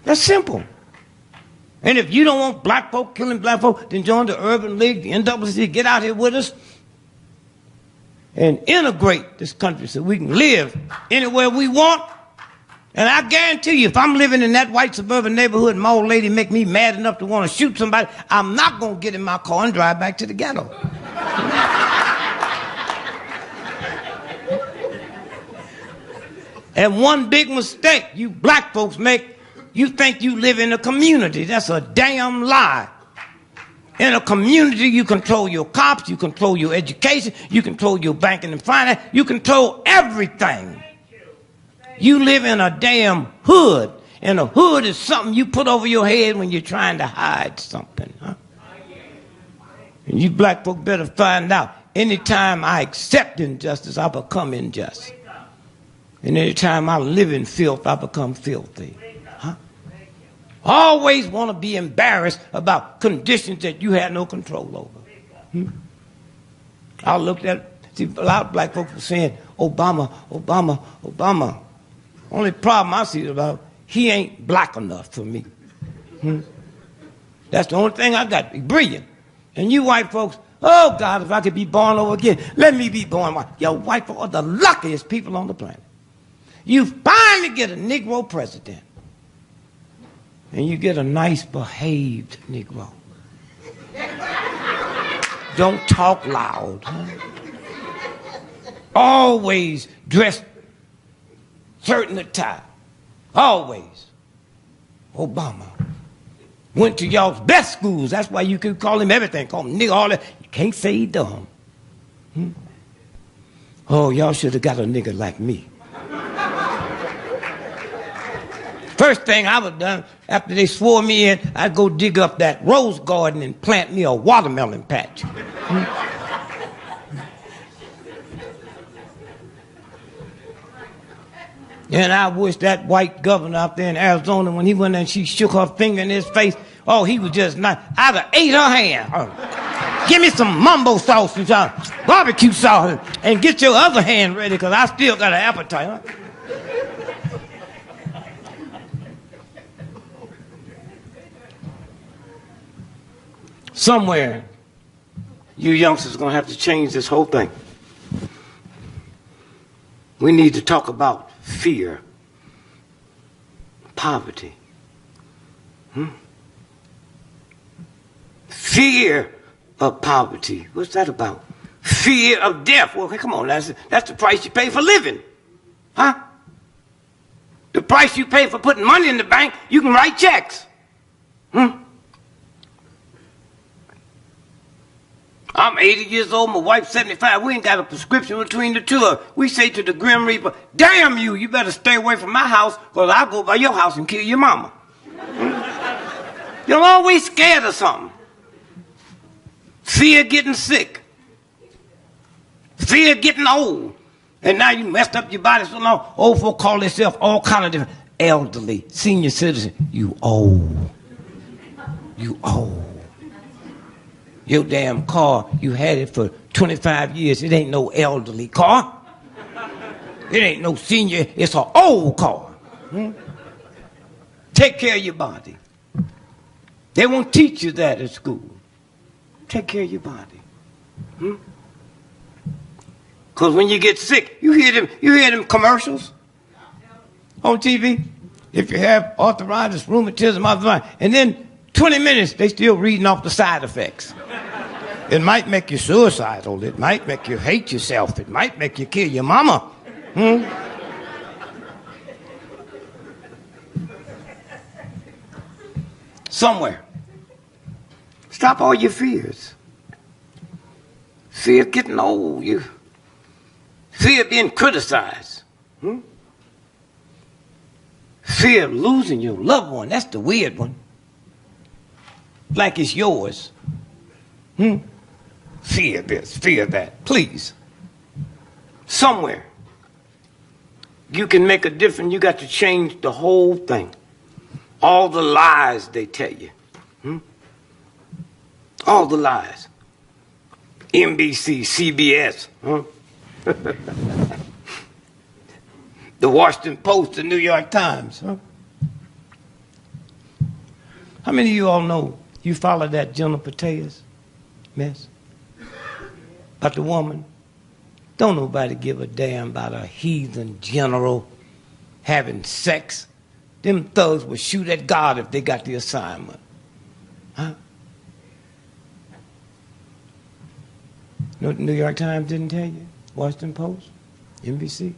That's simple. And if you don't want black folk killing black folk, then join the Urban League, the NAACP, get out here with us and integrate this country so we can live anywhere we want. And I guarantee you, if I'm living in that white suburban neighborhood and my old lady make me mad enough to want to shoot somebody, I'm not going to get in my car and drive back to the ghetto. And one big mistake you black folks make, you think you live in a community. That's a damn lie. In a community, you control your cops, you control your education, you control your banking and finance, you control everything. You live in a damn hood, and a hood is something you put over your head when you're trying to hide something. Huh? And you black folk better find out, anytime I accept injustice, I become unjust. And anytime I live in filth, I become filthy. Huh? Always want to be embarrassed about conditions that you had no control over. I looked at, see, a lot of black folks were saying, Obama, Obama, Obama. Only problem I see is about, he ain't black enough for me. That's the only thing I got. Be brilliant. And you white folks, oh God, if I could be born over again, let me be born white. Yo, white folks are the luckiest people on the planet. You finally get a Negro president. And you get a nice behaved Negro. Don't talk loud. Always dressed certain attire. Always. Obama. Went to y'all's best schools. That's why you could call him everything. Call him nigga, all that. You can't say he dumb. Oh, y'all should have got a nigga like me. First thing I would have done after they swore me in, I'd go dig up that rose garden and plant me a watermelon patch. And I wish that white governor out there in Arizona, when he went there and she shook her finger in his face, oh, he was just not, I'd have ate her hand. Oh, give me some mumbo sauce and some barbecue sauce and get your other hand ready, because I still got an appetite. Huh? Somewhere, you youngsters are going to have to change this whole thing. We need to talk about fear, poverty. Fear of poverty. What's that about? Fear of death. Well, come on, that's the price you pay for living. Huh? The price you pay for putting money in the bank, you can write checks. I'm 80 years old, my wife's 75. We ain't got a prescription between the two of us. We say to the Grim Reaper, damn you, you better stay away from my house, because I'll go by your house and kill your mama. You're always scared of something. Fear getting sick. Fear getting old. And now you messed up your body so long, old folk call themselves all kind of different. Elderly, senior citizen, you old. You old. Your damn car, you had it for 25 years. It ain't no elderly car. It ain't no senior. It's an old car. Take care of your body. They won't teach you that at school. Take care of your body. Because when you get sick, you hear them commercials on TV. If you have arthritis, rheumatism, arthritis, and then 20 minutes, they still reading off the side effects. It might make you suicidal. It might make you hate yourself. It might make you kill your mama. Somewhere. Stop all your fears. Fear of getting old. Fear of being criticized. Fear of losing your loved one. That's the weird one. Like it's yours. Fear this, fear that. Please. Somewhere. you can make a difference, you got to change the whole thing. All the lies they tell you. All the lies. NBC, CBS. The Washington Post, the New York Times. How many of you all know you follow that General Petraeus mess? About the woman? Don't nobody give a damn about a heathen general having sex. Them thugs would shoot at God if they got the assignment. Huh? No, New York Times didn't tell you? Washington Post? NBC?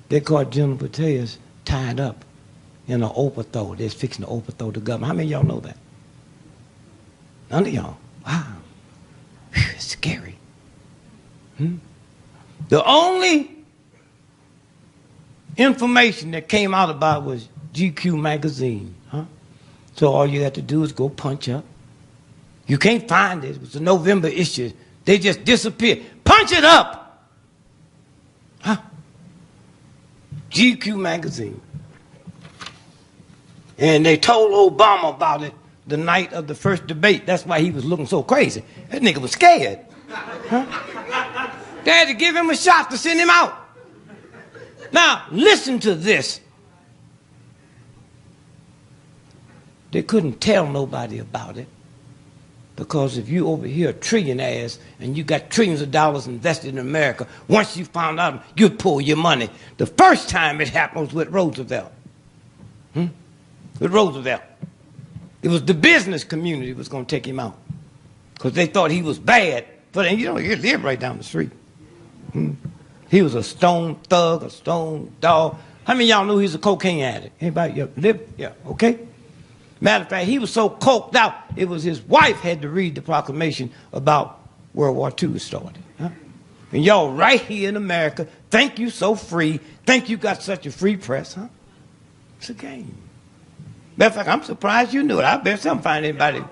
They caught General Petraeus tied up in an overthrow. They're fixing to overthrow the government. How many of y'all know that? None of y'all. Wow. Whew, it's scary. The only information that came out about it was GQ magazine. So all you have to do is go punch up. You can't find it. It was a November issue. They just disappeared. Punch it up. GQ magazine. And they told Obama about it the night of the first debate. That's why he was looking so crazy. That nigga was scared. They had to give him a shot to send him out. Now, listen to this. They couldn't tell nobody about it because if you over here trillionaires and you got trillions of dollars invested in America, once you found out, you'd pull your money. The first time it happened was with Roosevelt. With Roosevelt. It was the business community was going to take him out because they thought he was bad. But you know, he lived right down the street. He was a stone thug, a stone dog. How many of y'all knew he was a cocaine addict? Anybody live? Yeah, okay. Matter of fact, he was so coked out, it was his wife had to read the proclamation about World War II started. And y'all right here in America, think you so free, think you got such a free press, It's a game. Matter of fact, I'm surprised you knew it. I bet some find anybody.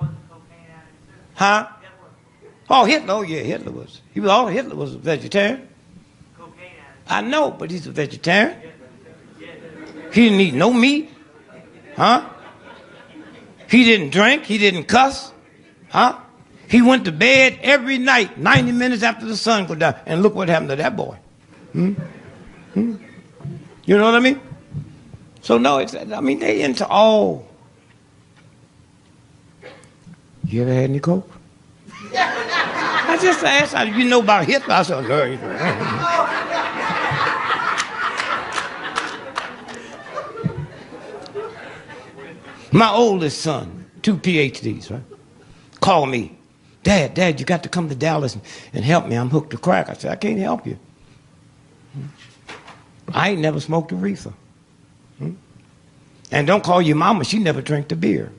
Oh, Hitler. Oh, yeah, Hitler was. Hitler was a vegetarian. I know, but he's a vegetarian. He didn't eat no meat. He didn't drink. He didn't cuss. He went to bed every night, 90 minutes after the sun go down. And look what happened to that boy. You know what I mean? So no, they into all. You ever had any coke? I just asked, you know about Hitler? I said, no. My oldest son, 2 PhDs, right? Called me. Dad, you got to come to Dallas and help me. I'm hooked to crack. I said, I can't help you. I ain't never smoked a reefer. And don't call your mama. She never drank the beer.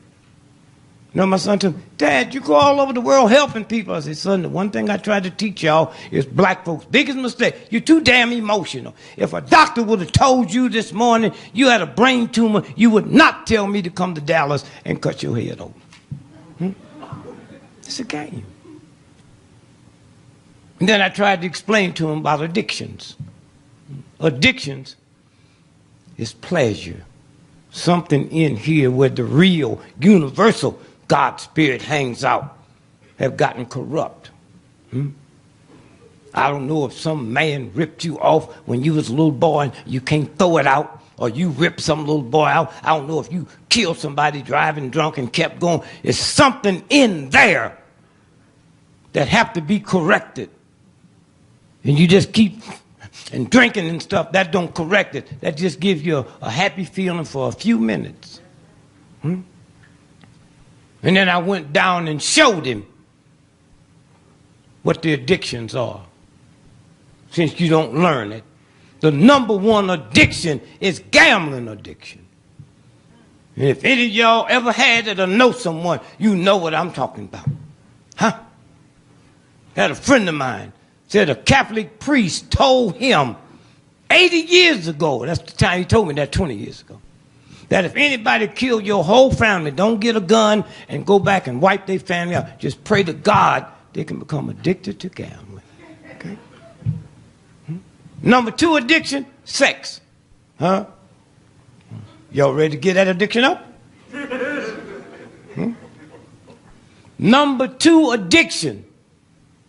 You know, my son told me, Dad, you go all over the world helping people. I said, son, the one thing I tried to teach y'all is black folks' biggest mistake. You're too damn emotional. If a doctor would have told you this morning you had a brain tumor, you would not tell me to come to Dallas and cut your head open. It's a game. And then I tried to explain to him about addictions. Addictions is pleasure. Something in here where the real, universal God spirit hangs out have gotten corrupt. I don't know if some man ripped you off when you was a little boy and you can't throw it out, or you ripped some little boy out. I don't know if you killed somebody driving drunk and kept going. There's something in there that have to be corrected. And you just keep and drinking and stuff, that don't correct it. That just gives you a happy feeling for a few minutes. And then I went down and showed him what the addictions are. Since you don't learn it. The number one addiction is gambling addiction. And if any of y'all ever had it or know someone, you know what I'm talking about. Had a friend of mine said a Catholic priest told him 80 years ago, that's the time he told me that 20 years ago, that if anybody killed your whole family, don't get a gun and go back and wipe their family out. Just pray to God they can become addicted to gambling. Okay? Number 2 addiction, sex. Huh? Y'all ready to get that addiction up? Number 2 addiction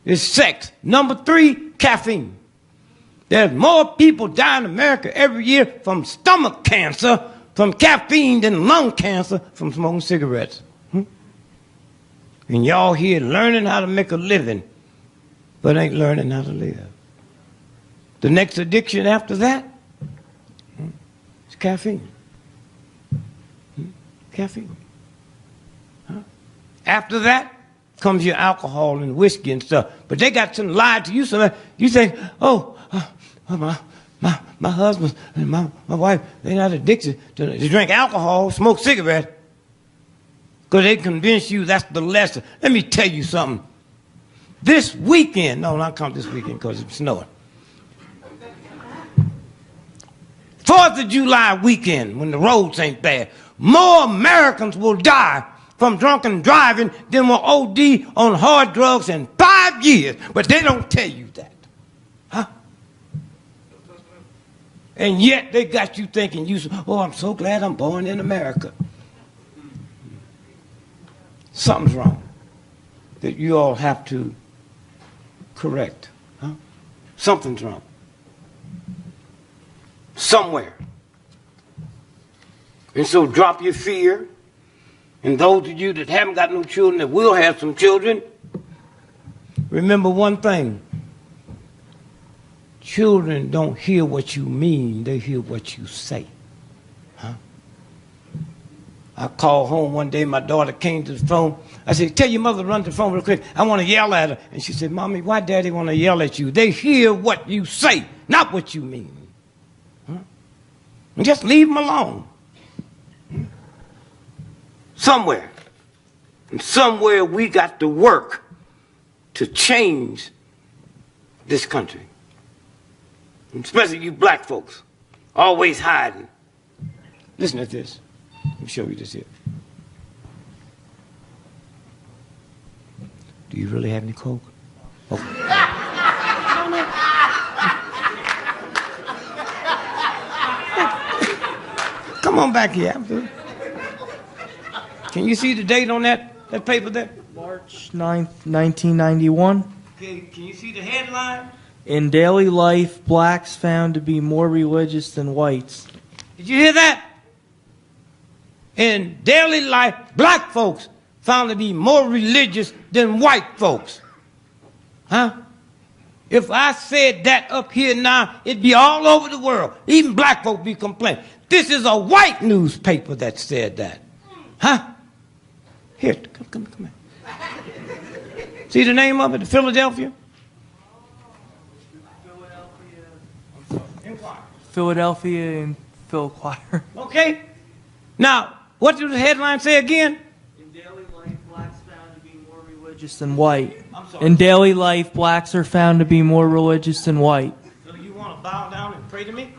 is sex. Number 3, caffeine. There's more people die in America every year from stomach cancer from caffeine than lung cancer from smoking cigarettes. And y'all here learning how to make a living, but ain't learning how to live. The next addiction after that is caffeine. Caffeine. After that comes your alcohol and whiskey and stuff. But they got some lie to you. So you say, my husband and my wife, they're not addicted to drink alcohol, smoke cigarettes. Because they convince you that's the lesson. Let me tell you something. This weekend, no, not come this weekend because it's snowing. 4th of July weekend, when the roads ain't bad, more Americans will die from drunken driving than will OD on hard drugs in 5 years. But they don't tell you that. Huh? And yet they got you thinking, I'm so glad I'm born in America. Something's wrong that you all have to correct. Huh? Something's wrong. Somewhere. And so drop your fear. And those of you that haven't got no children that will have some children, remember one thing. Children don't hear what you mean, they hear what you say. Huh? I called home one day, my daughter came to the phone. I said, tell your mother to run to the phone real quick. I want to yell at her. And she said, Mommy, why Daddy want to yell at you? They hear what you say, not what you mean. Huh? And just leave them alone. Somewhere. And somewhere we got to work to change this country. And especially you black folks, always hiding. Listen to this. Let me show you this here. Do you really have any coke? Oh. Come on back here. Can you see the date on that paper there? March 9th, 1991. Okay, can you see the headline? In daily life, blacks found to be more religious than whites. Did you hear that? In daily life, black folks found to be more religious than white folks. Huh? If I said that up here now, it'd be all over the world. Even black folks be complaining. This is a white newspaper that said that. Huh? Here, come here. See the name of it, the Philadelphia? Philadelphia and Phil Choir. Okay. Now, what does the headline say again? In daily life, blacks found to be more religious than white. In daily life, blacks are found to be more religious than white. So you want to bow down and pray to me?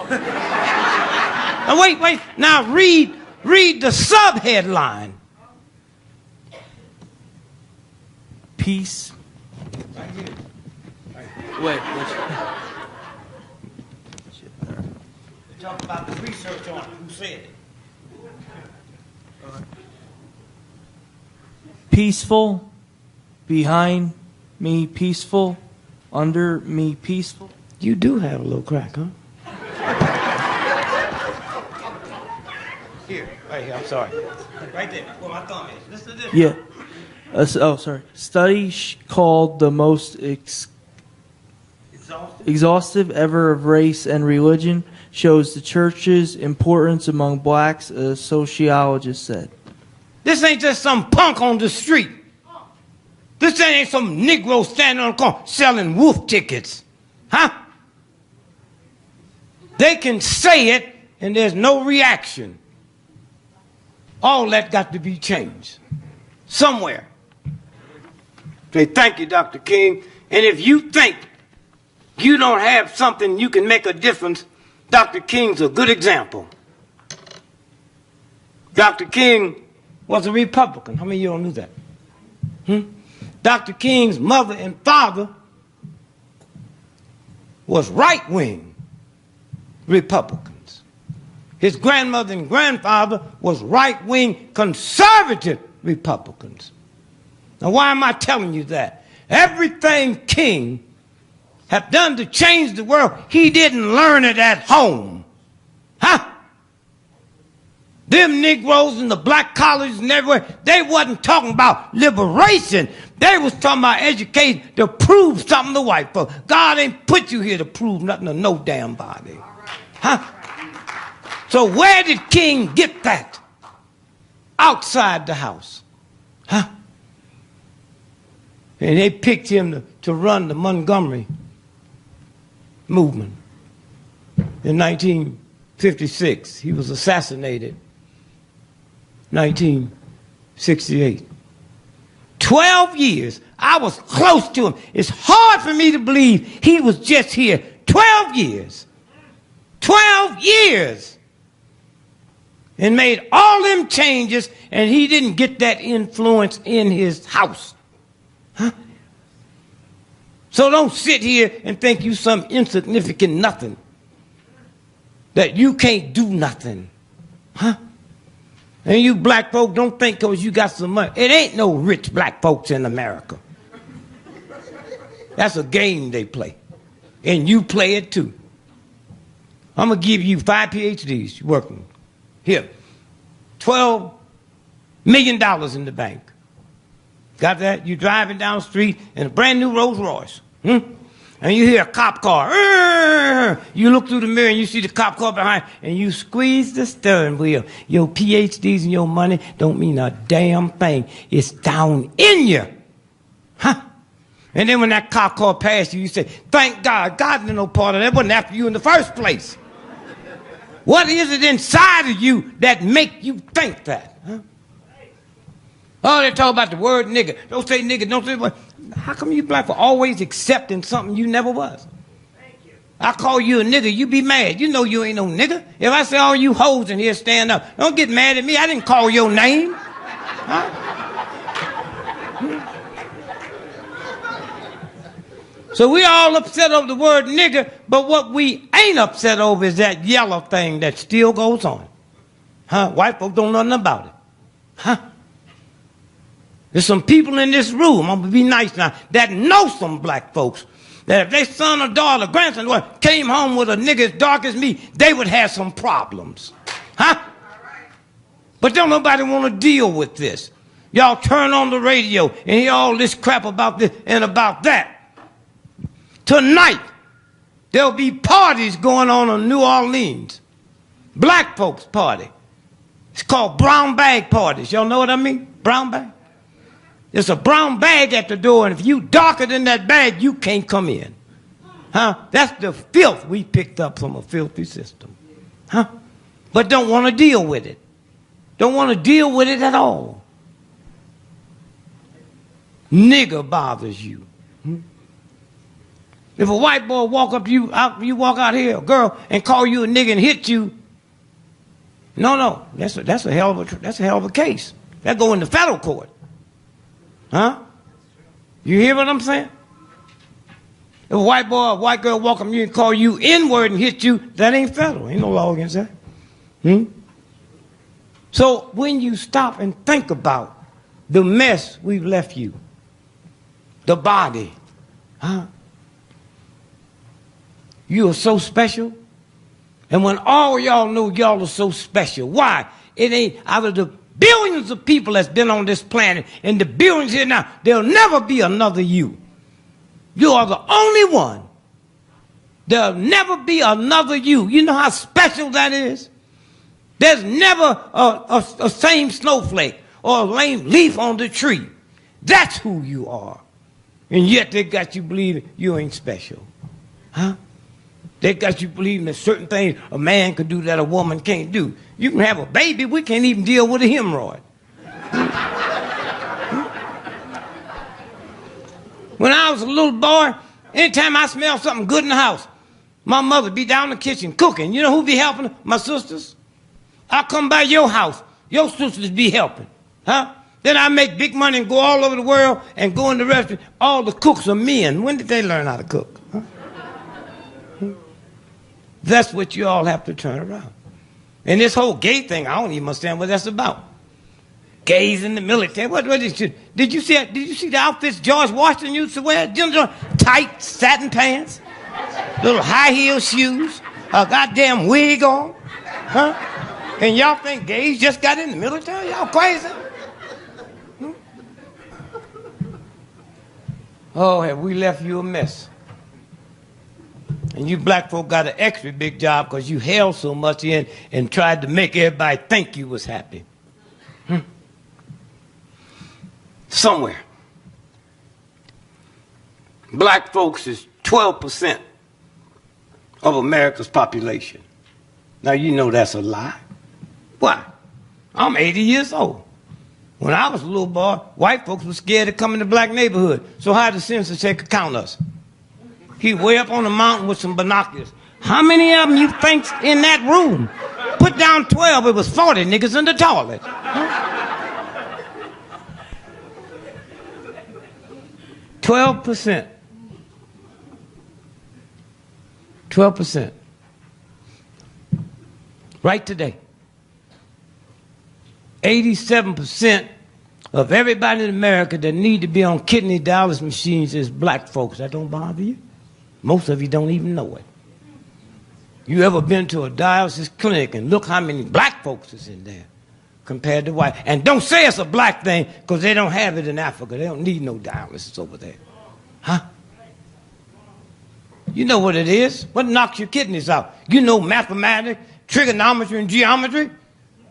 Now, wait. Now read the sub-headline. Peace. Right here. Wait. Talk about the research on it. Who said it? Peaceful. Behind me, peaceful. Under me, peaceful. You do have a little crack, huh? Here, right here. I'm sorry. Right there. Where my thumb is. Listen to this. Yeah. Sorry. Study called the most exhaustive ever of race and religion shows the church's importance among blacks, a sociologist said. This ain't just some punk on the street. This ain't some Negro standing on the corner selling wolf tickets. Huh? They can say it and there's no reaction. All that got to be changed. Somewhere. Say, thank you, Dr. King. And if you think you don't have something you can make a difference, Dr. King's a good example. Dr. King was a Republican. How many of you all knew that? Dr. King's mother and father was right-wing Republicans. His grandmother and grandfather was right-wing conservative Republicans. Now, why am I telling you that? Everything King have done to change the world, he didn't learn it at home. Huh? Them Negroes in the black colleges and everywhere, they wasn't talking about liberation. They was talking about education to prove something to white folks. God ain't put you here to prove nothing to no damn body. Huh? So where did King get that? Outside the house. Huh? And they picked him to run the Montgomery movement. In 1956, he was assassinated. 1968. 12 years. I was close to him. It's hard for me to believe he was just here. 12 years. 12 years. And made all them changes, and he didn't get that influence in his house. Huh? So don't sit here and think you some insignificant nothing. That you can't do nothing. Huh? And you black folk don't think because you got some money. It ain't no rich black folks in America. That's a game they play. And you play it too. I'm going to give you 5 PhDs working. Here, $12 million in the bank. Got that? You driving down the street in a brand new Rolls Royce. And you hear a cop car. You look through the mirror and you see the cop car behind, and you squeeze the steering wheel. Your PhDs and your money don't mean a damn thing. It's down in you. Huh? And then when that cop car passed you, you say, thank God. God didn't no part of that. Wasn't after you in the first place. What is it inside of you that make you think that? Huh? Oh, they talk about the word nigger. Don't say nigger. Don't say what. How come you black for always accepting something you never was? Thank you. I call you a nigger, you be mad. You know you ain't no nigger. If I say all you hoes in here stand up, don't get mad at me. I didn't call your name. Huh? So we all upset over the word nigger, but what we ain't upset over is that yellow thing that still goes on. Huh? White folks don't know nothing about it. Huh? There's some people in this room, I'm going to be nice now, that know some black folks, that if their son or daughter, grandson, came home with a nigga as dark as me, they would have some problems. Huh? But don't nobody want to deal with this. Y'all turn on the radio and hear all this crap about this and about that. Tonight, there'll be parties going on in New Orleans. Black folks party. It's called brown bag parties. Y'all know what I mean? Brown bag. There's a brown bag at the door, and if you darker than that bag, you can't come in. Huh? That's the filth we picked up from a filthy system. Huh? But don't want to deal with it. Don't want to deal with it at all. Nigger bothers you. If a white boy walk up to you, you walk out here, a girl, and call you a nigger and hit you, no, that's a hell of a case. That go in the federal court. Huh? You hear what I'm saying? If a white boy or a white girl walk up to you and call you N-word and hit you, that ain't federal. Ain't no law against that. So when you stop and think about the mess we've left you, the body, huh? You are so special. And when all y'all know y'all are so special, why? It ain't out of the billions of people that's been on this planet and the billions here now, there'll never be another you. You are the only one. There'll never be another you. You know how special that is? There's never a same snowflake or a lame leaf on the tree. That's who you are. And yet they got you believing you ain't special. Huh? They got you believing that certain things a man can do that a woman can't do. You can have a baby, we can't even deal with a hemorrhoid. When I was a little boy, anytime I smelled something good in the house, my mother be down in the kitchen cooking. You know who be helping? My sisters. I come by your house, your sisters be helping. Huh? Then I make big money and go all over the world and go in the restaurant. All the cooks are men. When did they learn how to cook? Huh? That's what you all have to turn around. And this whole gay thing, I don't even understand what that's about. Gays in the military. What is it? Did you see the outfits George Washington used to wear? Tight satin pants, little high heel shoes, a goddamn wig on, huh? And y'all think gays just got in the military? Y'all crazy? Hmm? Oh, have we left you a mess? And you black folk got an extra big job because you held so much in and tried to make everybody think you was happy. Somewhere, black folks is 12% of America's population. Now you know that's a lie. Why? I'm 80 years old. When I was a little boy, white folks were scared to come in the black neighborhood. So how did the census take count us? He way up on the mountain with some binoculars. How many of them you think's in that room? Put down 12, it was 40 niggas in the toilet. Huh? 12%. 12%. Right today. 87% of everybody in America that need to be on kidney dialysis machines is black folks. That don't bother you? Most of you don't even know it. You ever been to a dialysis clinic and look how many black folks is in there compared to white? And don't say it's a black thing because they don't have it in Africa. They don't need no dialysis over there. Huh? You know what it is. What knocks your kidneys out? You know mathematics, trigonometry, and geometry.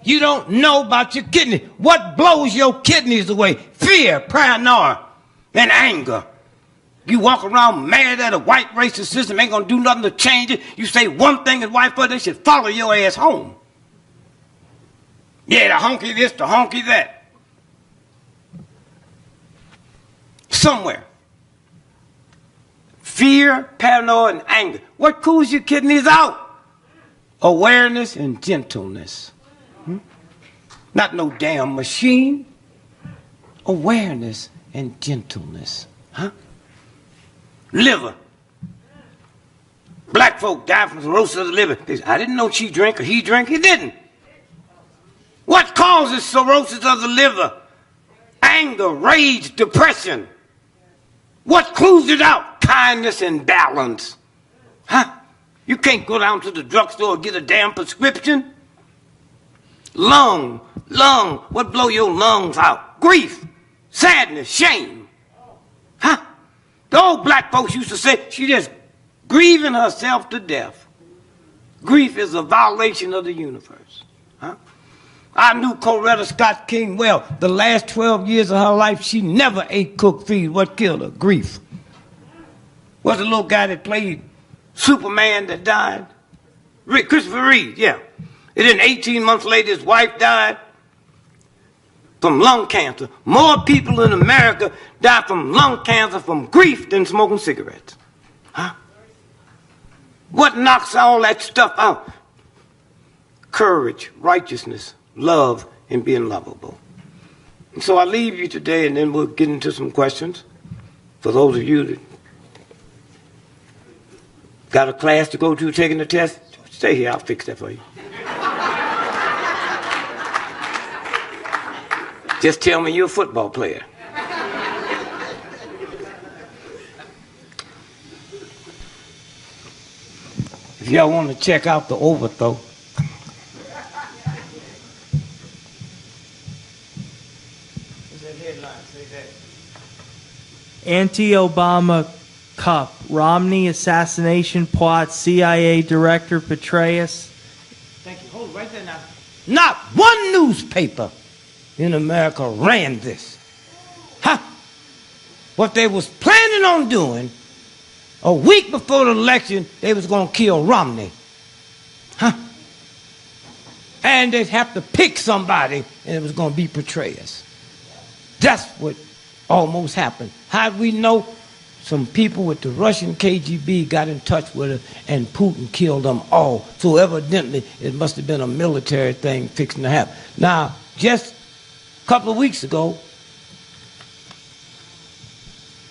You don't know about your kidney. What blows your kidneys away? Fear, paranoia, and anger. You walk around mad at a white racist system, ain't gonna do nothing to change it. You say one thing is white folk, they should follow your ass home. Yeah, the honky this, the honky that. Somewhere. Fear, paranoia, and anger. What cools your kidneys out? Awareness and gentleness. Not no damn machine. Awareness and gentleness. Huh? Liver. Black folk die from cirrhosis of the liver. They say, I didn't know she drank or he drank. He didn't. What causes cirrhosis of the liver? Anger, rage, depression. What clues it out? Kindness and balance. Huh? You can't go down to the drugstore and get a damn prescription. Lung. What blow your lungs out? Grief, sadness, shame. Huh? The old black folks used to say she just grieving herself to death. Grief is a violation of the universe. Huh? I knew Coretta Scott King well. The last 12 years of her life, she never ate cooked feed. What killed her? Grief. What's the little guy that played Superman that died? Christopher Reeve, yeah. And then 18 months later, his wife died from lung cancer. More people in America die from lung cancer from grief than smoking cigarettes. Huh? What knocks all that stuff out? Courage, righteousness, love, and being lovable. And so I leave you today, and then we'll get into some questions. For those of you that got a class to go to, taking the test, stay here, I'll fix that for you. Just tell me you're a football player. If y'all want to check out the overthrow, Anti-Obama Cup, Romney assassination plot, CIA Director Petraeus. Thank you. Hold it right there now. Not one newspaper in America ran this. Huh? What they was planning on doing, a week before the election, they was going to kill Romney. Huh? And they'd have to pick somebody, and it was going to be Petraeus. That's what almost happened. How did we know? Some people with the Russian KGB got in touch with her, and Putin killed them all. So evidently, it must have been a military thing fixing to happen. Now, just a couple of weeks ago,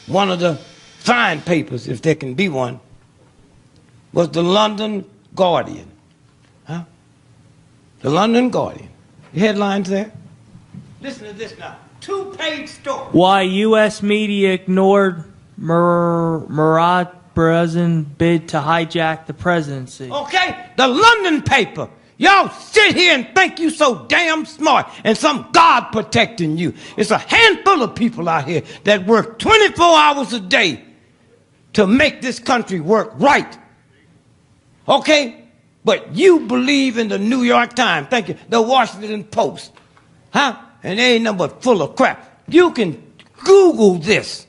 one of the fine papers, if there can be one, was the London Guardian. Huh? The London Guardian. The headlines there. Listen to this now. 2-page story. Why U.S. media ignored Murad Brazen bid to hijack the presidency. Okay? The London paper. Y'all sit here and think you so damn smart and some God protecting you. It's a handful of people out here that work 24 hours a day to make this country work right. Okay? But you believe in the New York Times, thank you, the Washington Post. Huh? And they ain't nothing but full of crap. You can Google this.